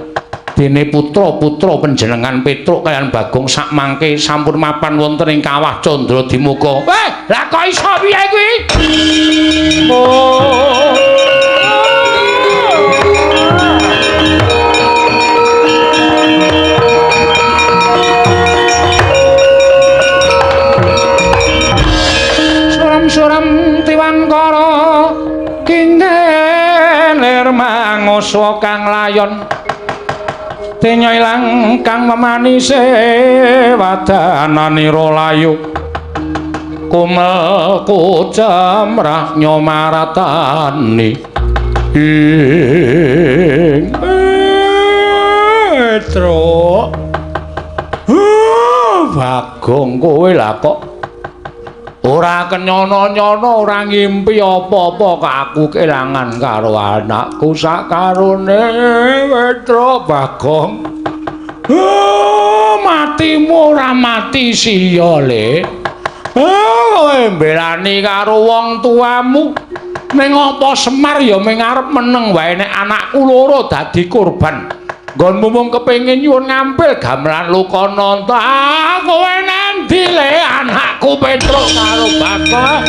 Dene putra-putra panjenengan Petruk kaliyan Bagong sak mangke sampun mapan wonten ing kawah Candradimuka. Lah kok iso piye kuwi? Suram Tiwankara kingelir manguswa kang layon denya ilang kang memanise wadananira layu kumel kucemrah nyomaratani ing Petruk Bagong kowe lah kok ora kenyono-nyono ora ngimpi apa-apa kok aku kelangan karo anakku sakarone Petruk Bagong. Matimu ora mati siya le. Kowe mbelani karo wong tuamu ning apa Semar ya ming arep meneng wae nek anakku loro dadi korban. Nggonmu mung kepengin nyuwun ngampil gamelan Lokananta. Kowe nendi le anakku Petruk karo Bagong?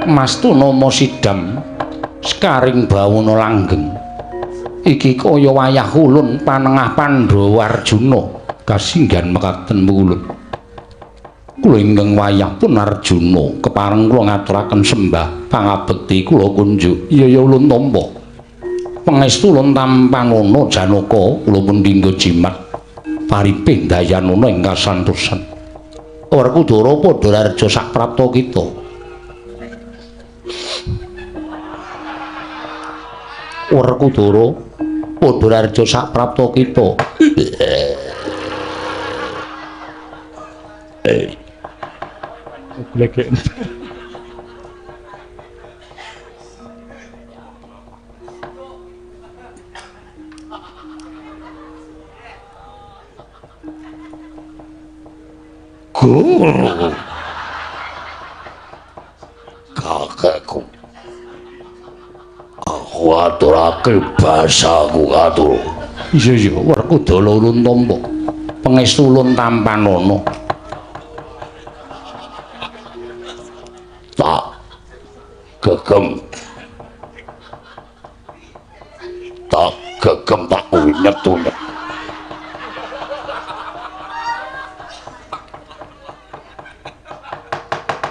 Mastuna Sidam skaring bawana langgeng iki kaya wayah ulun panengah Pandhawa Arjuna kasinggan mekaten mulun kula ingkang wayah pun Arjuna kepareng kula ngaturaken sembah pangabekti kula kunjuk ya ulun tampa pangestu ulun tampangana Janaka kula pun dinggo jimat pariping dayanana ing kasantosan Werkudara padha raja sak prapta kita Werkudara padha raja sak prapta kita Lek Guru kakekku aku aturake basaku atur iya Werkudara ulun tampa pangestu ulun tampanana tak gegem tak unyet-unyet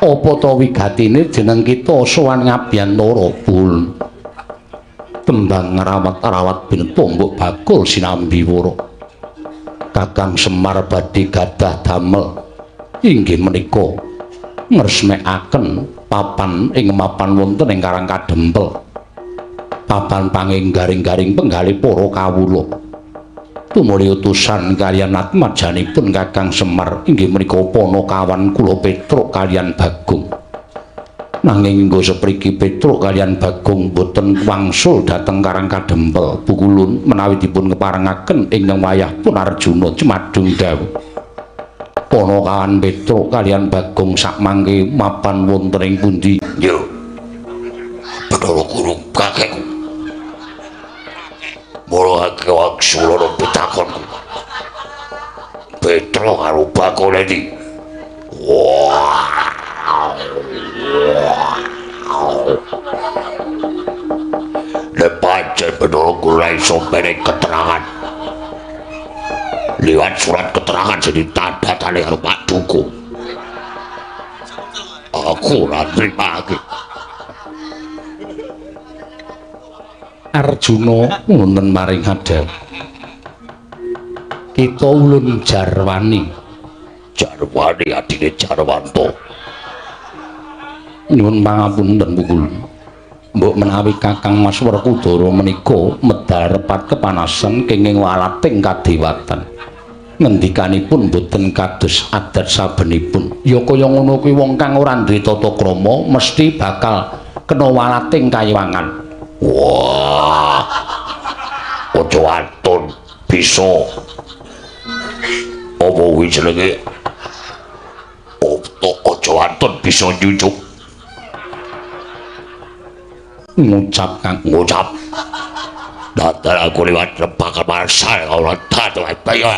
apa ta wigatine jeneng kita sowan ngabiyantara pun tembang ngrawat-rawat bin tombok bakul sinambi wara Kakang Semar badhe gadah damel inggih menika ngresmekaken papan ing mapan wonten ing Karang Kadempel papan panginggaring-garing penggalih para kawula tumuli utusan kaliyan atmajanipun Kakang Semar inggih menika Panakawan kula Petruk kaliyan Bagong nanging nggo sepriki Petruk kaliyan Bagong boten wangsul dhateng Karang Kadempel pukulun menawi dipun keparengaken ing wayah pun Arjuna cemadung dawuh Panakawan Petruk kaliyan Bagong sak mangke mapan wonten ing pundi yo Bathara Guru kakekku mula waksulana pitakonku Petruk karo Bagong iki pancen Bathara Guru iso menehi keterangan liwat surat keterangan sing ditandhatani karo Pak Duku aku ora trimake Arjuna wonten maring hadap kita ulun Jarwani adine Jarwanto nyuwun pangapunten pukul mbok menawi Kakang Mas Werkudara menika medal repat kepanasan kenging walating kadewatan ngendikanipun boten kados adat sabenipun ya kaya ngono kuwi wong kang ora duwe tata krama mesti bakal kena walating kayiwangan wah aja atun bisa apa kuwi jenenge aja atun bisa nyucuk ngucap datar aku liwat bakal marsal kalau datar bayo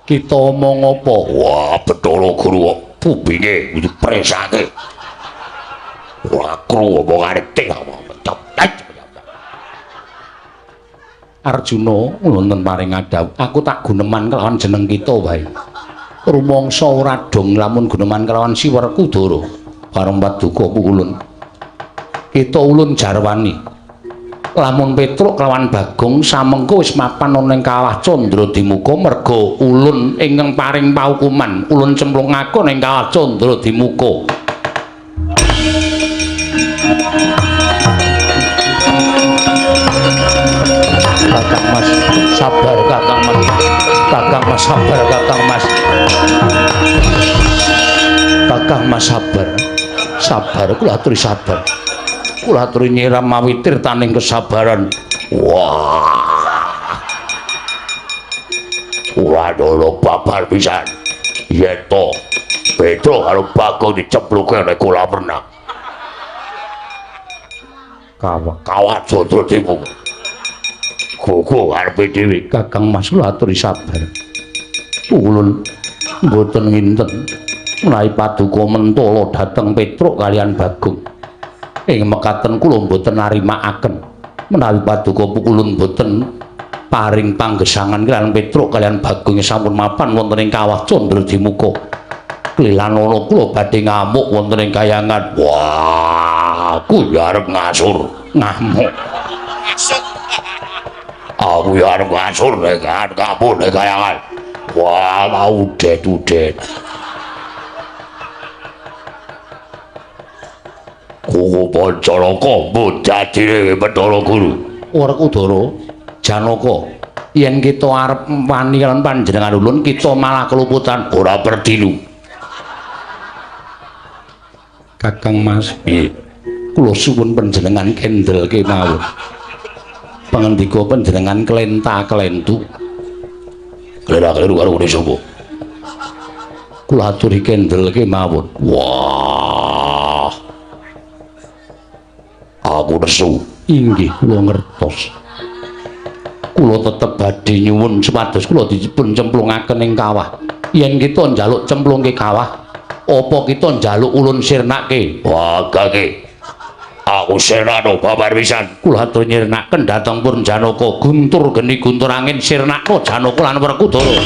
kita omong apa wah Bathara Guru kupinge dipresake ora krungu omongane teh Arjuna wonten paring adhawuh aku tak guneman kelawan jeneng kita wae rumangsa ora dong lamun guneman kelawan Si Werkudara bareng paduka pukulun kita ulun Jarwani lamun Petruk kelawan Bagong samengko wis mapan ana ing kawah Candradimuka merga ulun ingkang paring paukuman ulun cemplungaken ing kawah Candradimuka Kakang Mas sabar Kakang Mas sabar Kakang Mas Kakang Mas sabar kula aturi sabar kula aturi nyiram mawitir taning kesabaran wah ora dolo babar pisan yen to Petruk karo Bagong dicempluke nek kula pernah kawat Candradimuka gugu arepe dhewe Kakang Mas kula aturi sabar ulun mboten nginten menawi paduka mentala dhateng Petruk kalian Bagong. Ing mekaten kula boten narimakaken menawi paduka pukulun boten paring panggesangan kalian Petruk kalian Bagong sampun mapan wonten ing kawah Candra Dimuka. Klilanana kula badhe ngamuk wonten ing kayangan. Wah, aku ya arep ngasur ngamuk. Aku ya arep ngasur nek kapur nek kayangan. Wah, mau udet-udet. Kuku Pancalaka mbodadine Bathara Guru. Werkudara, Janaka, yen kita arep wani kalian panjenengan ulun, kita malah keluputan ora perdilu. Kakang Mas, kula suwun panjenengan kendelke mawon. Pangandika panjenengan klenta-klentu. Klera-kleru karo ngene sapa? Kula aturi kendelke mawon. Wah. Aku nesu. Inggih kula ngertos. Kula tetep badhe nyuwun supados kula dipun cemplungaken ing kawah. Yen kita njaluk cemplungke kawah, apa kita njaluk ulun sirnake? Wah, Kakek. Aku sirnakno babar pisan. Kula atur nyirnaken dhateng pun Janaka, guntur geni guntur angin sirnakno Janaka lan Werkudara.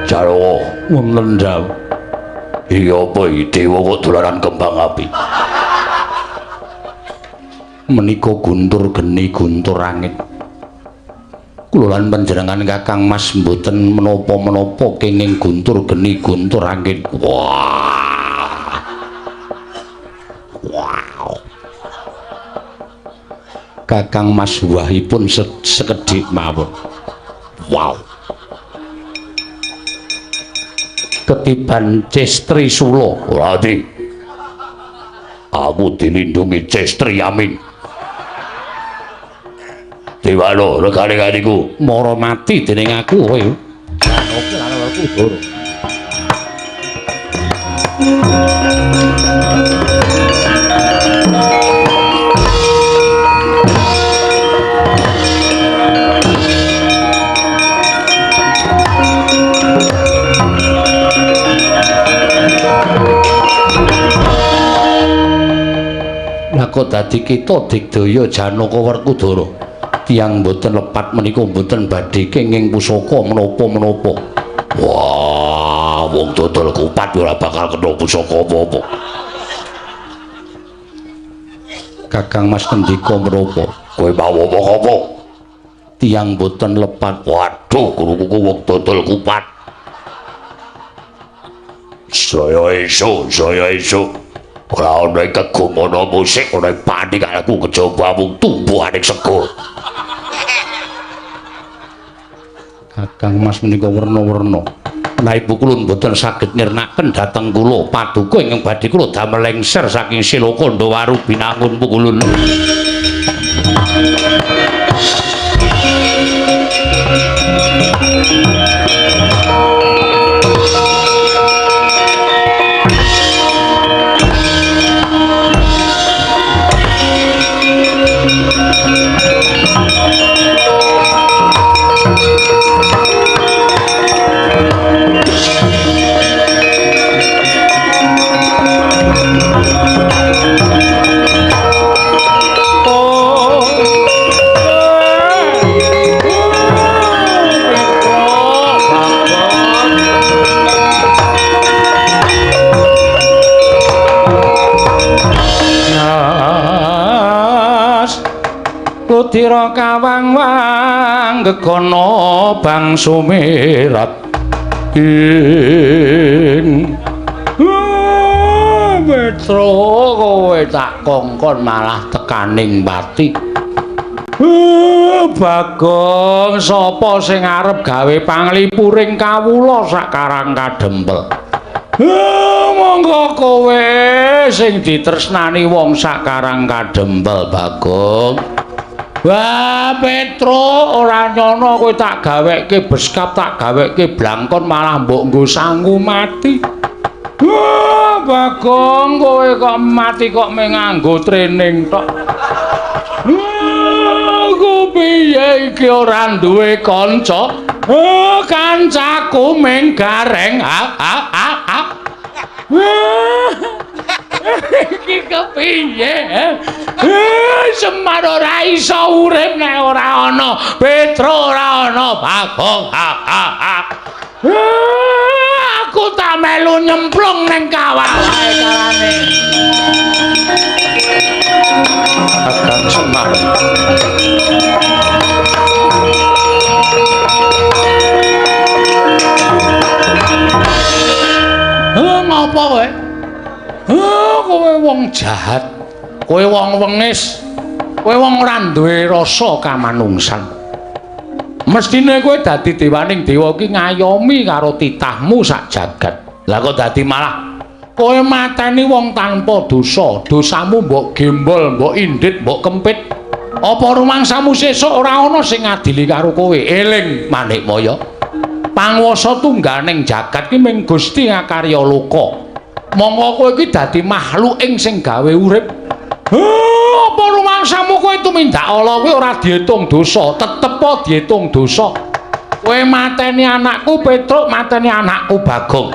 Janaka wonten ndang. Iya apa dewa kok dolanan kembang api? Menika guntur geni guntur angin. Kula lan panjenengan Kakang Mas mboten menapa-menapa kenging guntur geni guntur angin. Wah. Wow. Kakang Mas wahipun sekedhik mawon. Wow. Ketiban Cestri Sula. Radi. Aku dilindungi Cestri Amin. Dewano regane kaniku mara mati dening aku kowe. Oke lan aku dur. Kok dadi kita digdaya Janaka Werkudara tiyang boten lepat menika boten badhe kenging pusaka menapa-menapa. Wah, wong dodol kupat ora bakal kena pusaka apa-apa. Kakang Mas ngendika menapa? Kowe mau apa-apa? Tiyang boten lepat. Waduh, guruku wong dodol kupat. Saya esuk. Ora ana kegumono musik, ora panik aku kejaba mung tumbuhaning sego. Kakang Mas menika werna-werna. Menawi kulun boten saged nyirnaken dhateng kula, paduka ingkang badhe kula damel lengser saking Silakanda Waru binangun pukulun. Tira kawang-wang gegono bang sumirat ing Petro kowe tak kongkon malah tekaning pati. Bagong sapa sing arep gawe panglipuring kawula sakarang kadempel. Monggo kowe sing ditresnani wong sakarang kadempel Bagong. Wah Petro ora nyono kowe tak gaweke beskap tak gaweke blangkon malah mbok nggo sangu mati. Bagong kowe kok mati kok nganggo training tok. Aku piye iki ora duwe kanca? Kancaku ming gareng. Iki kepiye? Semar ora iso urip nek ora ana Petro, ora ana Bagong. Aku tak melu nyemplung ning kawah wae carane. Kakang Semar. Ngapa kowe? Kowe wong jahat. Kowe wong wengis. Kowe wong ora duwe rasa kamanungsan. Mestine kowe dadi dewaning dewa iki ngayomi karo titahmu sak jagat. Lah kok dadi malah kowe mateni wong tanpa dosa. Dosamu mbok gembol, mbok indit, mbok kempit. Apa rumangsamu sesuk ora ana sing ngadili karo kowe? Eling Manikmaya. Panguwasa tungganing jagat ki mung Gusti ngakarya loka. Monggo kowe iki dadi makhluking sing gawe urip. Apa rumangsamu kowe tumindak ala kowe ora diitung dosa, tetep po diitung dosa. Kowe mateni anakku Petruk, mateni anakku Bagong.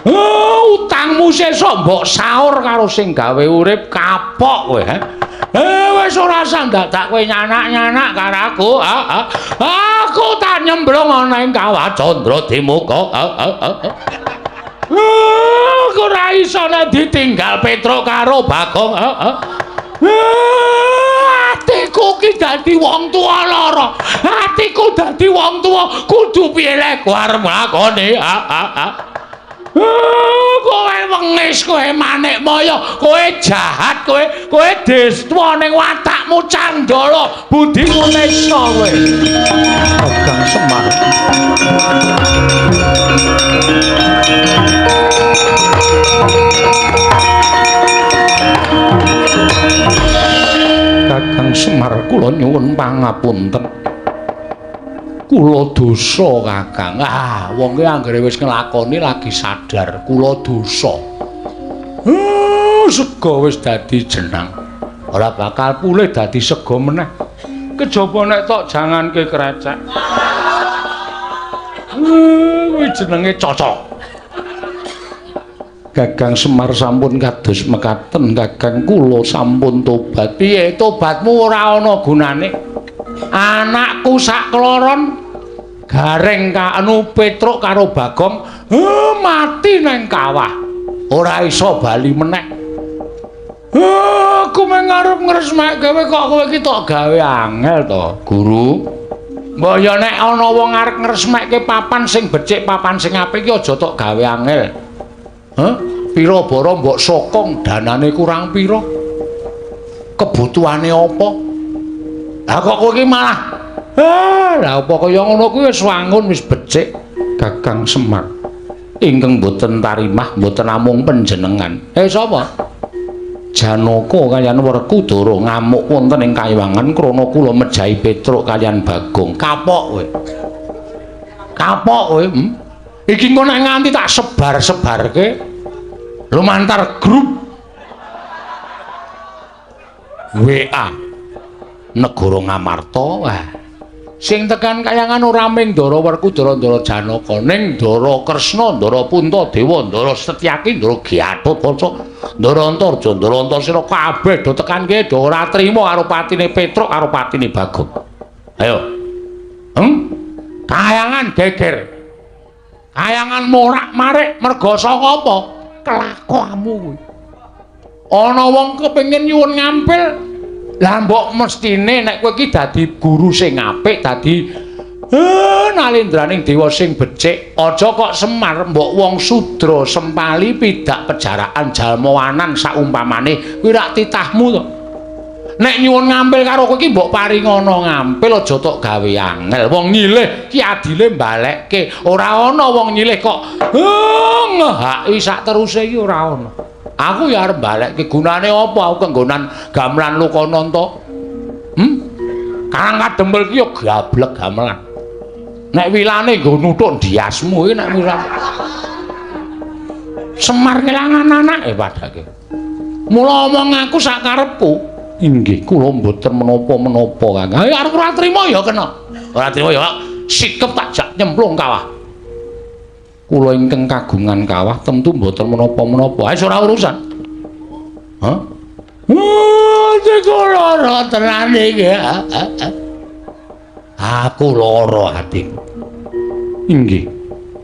Utangmu sesuk mbok saur karo sing gawe urip kapok kowe. Wis ora usah dadak kowe nyanak-nyanak karo aku. Aku tak nyemblung ana ing kawah Candra Dimuka. Aku ora iso nek ditinggal Petruk karo Bagong. Atiku ki dadi wong tuwa lara. Atiku dadi wong tuwa kudu piye lek arep nglakoni. Kowe wengis, kowe Manikmaya, kowe jahat, kowe desta ning watakmu candala, budimu nesa kowe. Kakang Semar. Kakang Semar kula nyuwun pangapunten. Kula dosa Kakang. Wong ki anggere wis nglakoni lagi sadar kula dosa. Sega wis dadi jenang. Ora bakal pulih dadi sega meneh. Kejaba nek tok janganke krecek. Kuwi jenenge cocok. Kakang Semar sampun kados mekaten, Kakang kula sampun tobat. Piye tobatmu ora ana gunane? Anakku sak kloron gareng anu Petruk karo Bagong mati nang kawah. Ora iso bali meneh. Aku mengarep ngresmekke kowe kok kowe iki tok gawe angel to, Guru. Mbok ya nek ana wong arep ngresmekke papan sing becik, papan sing apik iki aja tok gawe angel. Pira bara mbok sokong danane kurang pira? Kebutuhane apa? Lah kok kowe iki malah lah apa kaya ngono kuwi wis wangun wis becik. Kakang Semar ingkang boten tarimah boten namung panjenengan. Sapa? Janaka kaliyan Werkudara ngamuk wonten ing kayiwangan krana kula mejahi Petruk kaliyan Bagong. Kapok kowe. Kapok kowe. Iki engko nek nganti tak sebar-sebarke lumantar grup WA Negara Ngamarta. Wah. Sing tekan kayangan ora ming Ndara Werkudara, Ndara Janaka, ning Ndara Kresna, Ndara Puntadewa, Ndara Setyaki, Ndara Gatotkaca, Ndara Antarja, Ndara Antasena kabeh do tekan kene do ora trima karo patine Petruk karo patine Bagong. Ayo. Kayangan geger. Kayangan morak-marik merga saka apa? Kelakuanmu kuwi. Ana wong kepengin nyuwun ngampil. Lah mbok mestine nek kowe iki dadi guru sing apik, dadi nalindraning dewa sing becik, aja kok Semar mbok wong sudra sempali pidak pejaraan jalmawanan saumpamane kuwi rak titahmu to. Nek nyuwun ngampil karo kowe iki mbok paringana ngampil aja tok gawe angel. Wong nyilih ki adile mbalekke. Ora ana wong nyilih kok ngehaki sak teruse iki ora ana. Aku ya arep balekke gunane apa aku kenggonan gamelan Lokana to? Karang kadempel ki ya gablek gamelan. Nek wilane nggo nuthuk ndiasmu iki nek wilan. Semar kelangan anake padake. Mula omong aku sak karepku. Inggih, kula mboten menapa-menapa, Kang. Ayo arep ora trima ya kena. Ora trima ya sikep tak jak nyemplung kawah. Kula ingkang kagungan kawah tentu mboten menapa-menapa. Wis ora urusan. Hah? Atiku lara tenan iki. Aku lara atiku. Inggih.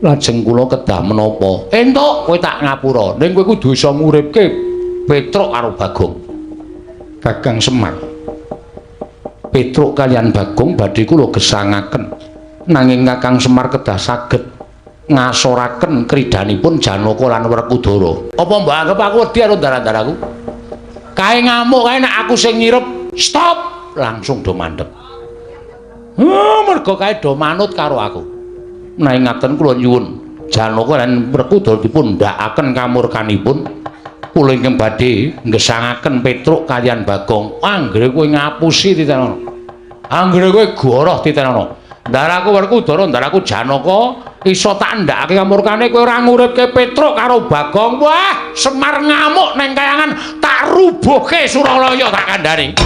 Lajeng kula kedah menapa? Entuk kowe tak ngapura. Ning kowe kudu iso nguripke Petruk karo Bagong. Kakang Semar. Petruk kalian Bagong badhe kula gesangaken. Nanging Kakang Semar kedah saged ngasoraken kridanipun Janaka lan Werkudara. Apa mbok anggap aku wedi karo ndara-ndaraku? Kae ngamuk kae nek aku sing ngirep, stop, langsung do mandhep. Mergo kae do manut karo aku. Nanging ngaten kula nyuwun, Janaka lan Werkudara dipun ndakaken kamurkanipun. Kula ingkang badhe nggesangaken Petruk kaliyan Bagong. Anggere kowe ngapusi Titenono. Anggere kowe goroh Titenono. Ndaraku Werkudara, ndaraku Janaka iso tak ndakake kamurkane kowe ora nguripke Petruk karo Bagong. Wah, Semar ngamuk neng kayangan tak rubuhke Suralaya tak kandhani.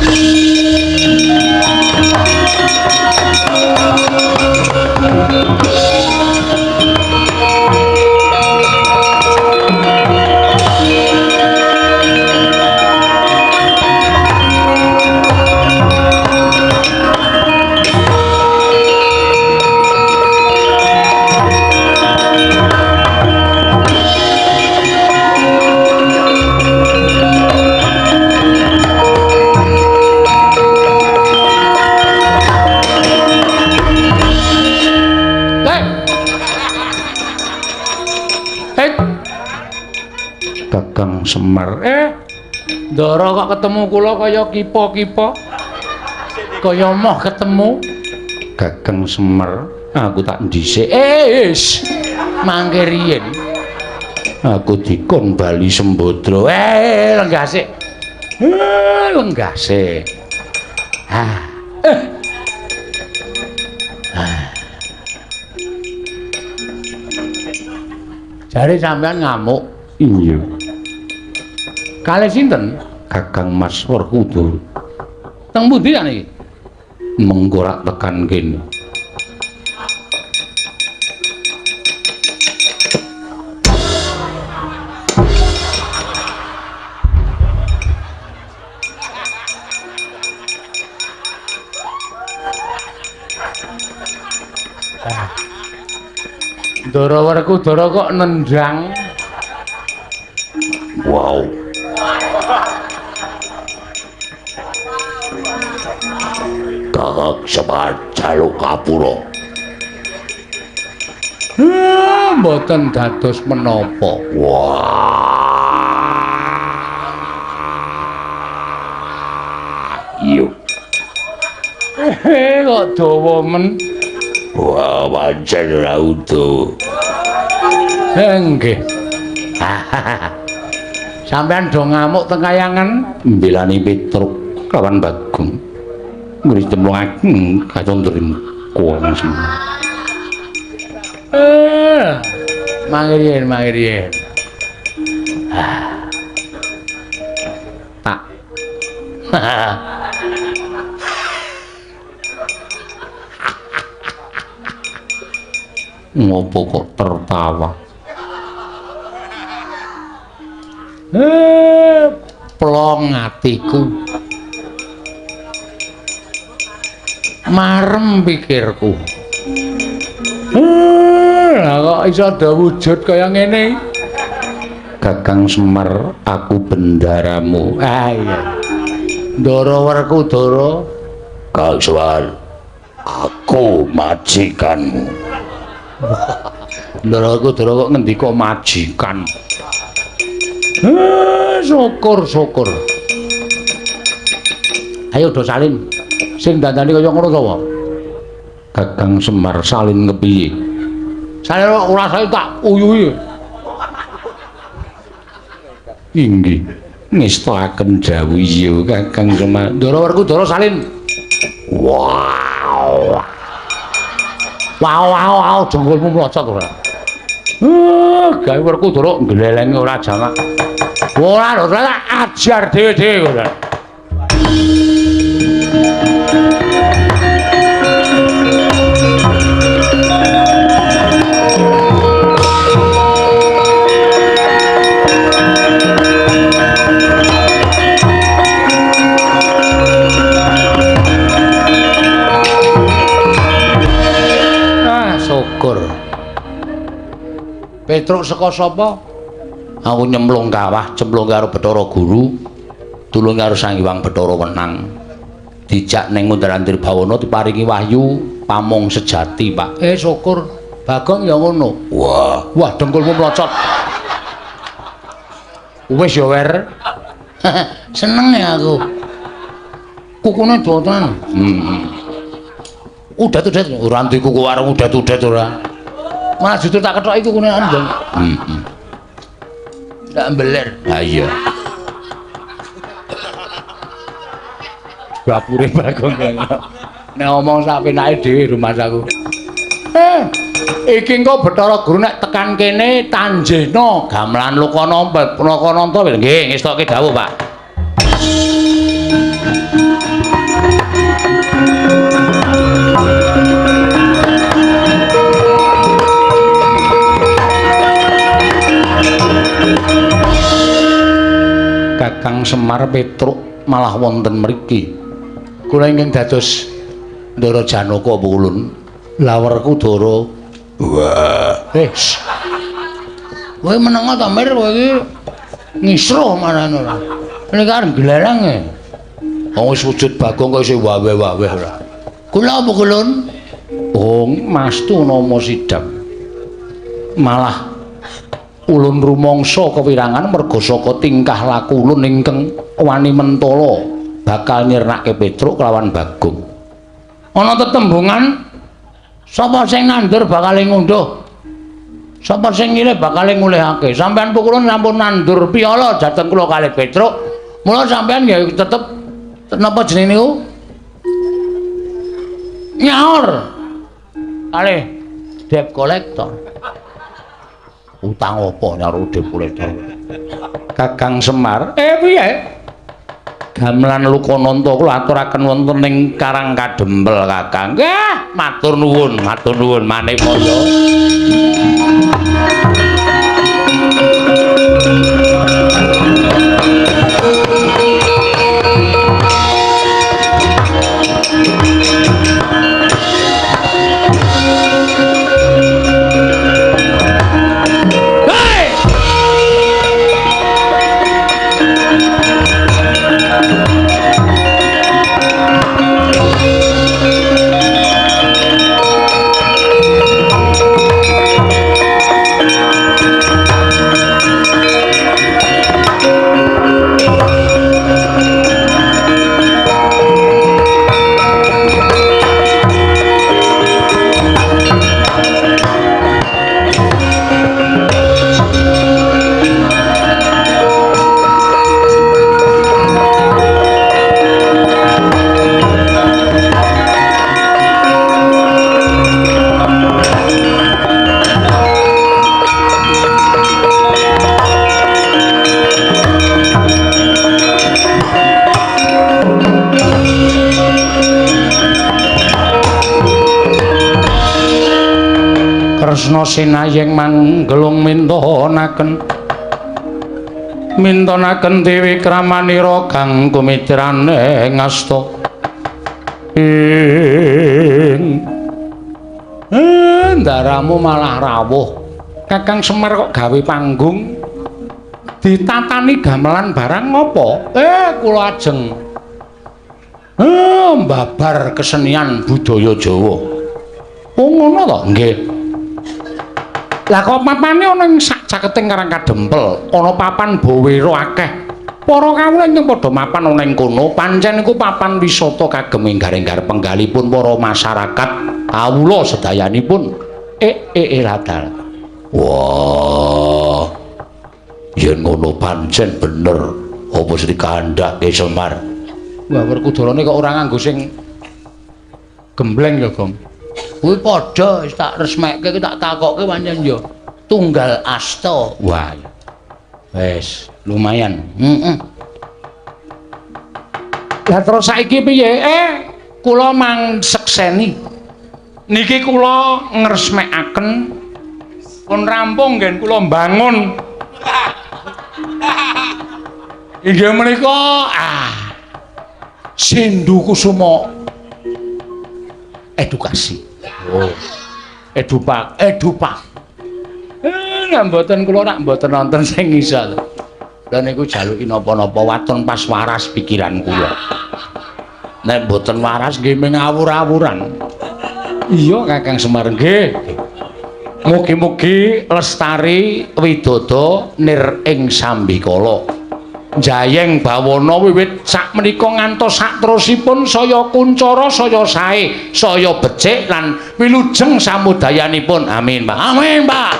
Kakang Semar. Ndara kok ketemu kula kaya kipa-kipa. Kaya moh ketemu. Kakang Semar, aku tak dhisik. Mangke riyen. Aku dikon bali Sembadra. Lenggase. Lenggase. Jare sampean ngamuk. Iya. Kalih sinten? Kakang Mas Werkudara. Teng pundi kan iki? Mengko rak tekan kene. Ndara Werkudara kok nendang. Wow. Kakang Semar Jalukapura. Mboten dados menapa. Wah. Yuk. Kok dawa men. Wah, pancen ora utuh. Nggih. Sampeyan do ngamuk teng kayangan mbelani Petruk kawan Bagong. Ngris temlungaken kacondring kuwang semua. Mangiriyen. Tak. Ngopo kok tertawa? Plong atiku. Marem pikirku. Lah kok iso ada wujud kaya ngene? Kakang Semar, aku bendaramu. Iya. Ndara Werkudara, Kang Semar, aku majikanmu. Ndara Werkudara kok ngendika majikan. Syukur. Ayo do salin. Sing dandani kaya ngono sapa? Kakang Semar, salin kepiye? Salin ora sae tak uyuhi. Inggih. Ngestakaken dawuh iya Kakang Semar. Ndara Werkudara salin. Wow, jengkulmu mlocot ora? gawe Werkudara glelenge ora jamak. Ora ajar dhewe-dhewe kok. Petruk saka sapa? Aku nyemplung kawah, cemplung karo Bathara Guru, tulung karo Sang Hyang Bathara Wenang. Dijak ning Mundarandir Bawana diparingi wahyu pamong sejati, Pak. Syukur. Bagong ya ngono. Wah, dengkulmu mlocot. Wis ya, Wer. Seneng ya aku. Kukune dotan. Udat-udat ora duwe kuku warung udat-udat ora. Malah justru tak ketoki kukune andeng. Tak mbeler. Ha iya. Bapure Bagong. Nek ngomong sak penake dhewe rumah saku. Iki engko Bathara Guru nek tekan kene tanjehna gamelan Lokananta nggih ngestoke dawuh, Pak. Kakang Semar Petruk malah wonten mriki. Kula ingkang dados Ndara Janaka Pulun. Lah Werkudara. Wah, kowe menengo ta Mir kowe iki ngisruh manane ora. Nek arep glarang e. Wong wis wujud Bagong kok isih wawe-wawe ora. Kula apa Kulun? Mastu nama sidhap. Malah ulun rumangsa kewirangan merga saka tingkah laku ulun ingkang wani mentala bakal nyirnake Petruk kelawan Bagong. Ana tetembungan sapa sing nandur bakal ngunduh. Sapa sing ngilih bakal ngulihake. Sampeyan pukulun sampun nandur piyala dhateng kula kalih Petruk. Mula sampeyan ya tetep napa jenenge niku? Nyaur. Kalih debt collector. Utang apa nyaur debt collector? Kakang Semar, piye? Gamelan Lokananta kula aturaken wonten ing Karang Kadempel, Kakang. Nggih, matur nuwun manik kaya. Kresna sinayeng manggelung mintonaken Dewi Kramanira kang kumitrane ngasta ndaramu malah rawuh. Kakang Semar kok gawe panggung ditatani gamelan barang ngopo? Kula ajeng mbabar kesenian budaya Jawa. Ngono to? Nggih. Lah kok papane ana ing sak caketing Karang Kadempel, ana papan bawira akeh. Para kawula ingkang padha mapan ana ing kono, pancen iku papan wisata kagem enggar-enggar penggalipun para masyarakat kawula sedayanipun. Radal. Wah. Yen ngono pancen bener apa Sri Kandhake Semar. Wah, Werkudarane kok ora nganggo sing gembleng ya, Gong. Kuwi padha wis tak resmekke tak takokke pancen ya. tunggal asta. Wah. Wes, lumayan. Lah terus saiki piye? Kula mang sekseni. Niki kula ngresmekaken pun rampung ngen kula mbangun. Inggih menika Sindu Kusuma edukasi. Oh. Edupak. Nek mboten kula nak mboten nonton sing ngisor. Lah niku jaluki napa-napa waton pas waras pikiran kula. Nek mboten waras nggih mung awur-awuran. Iya Kakang Semar nggih. Mugi-mugi lestari widodо nir ing sambikala. Jayeng bawana wiwit sak menika ngantos saterusipun saya kuncara saya sae saya becik lan wilujeng samudayanipun. Amin, Pak. Amin, Pak.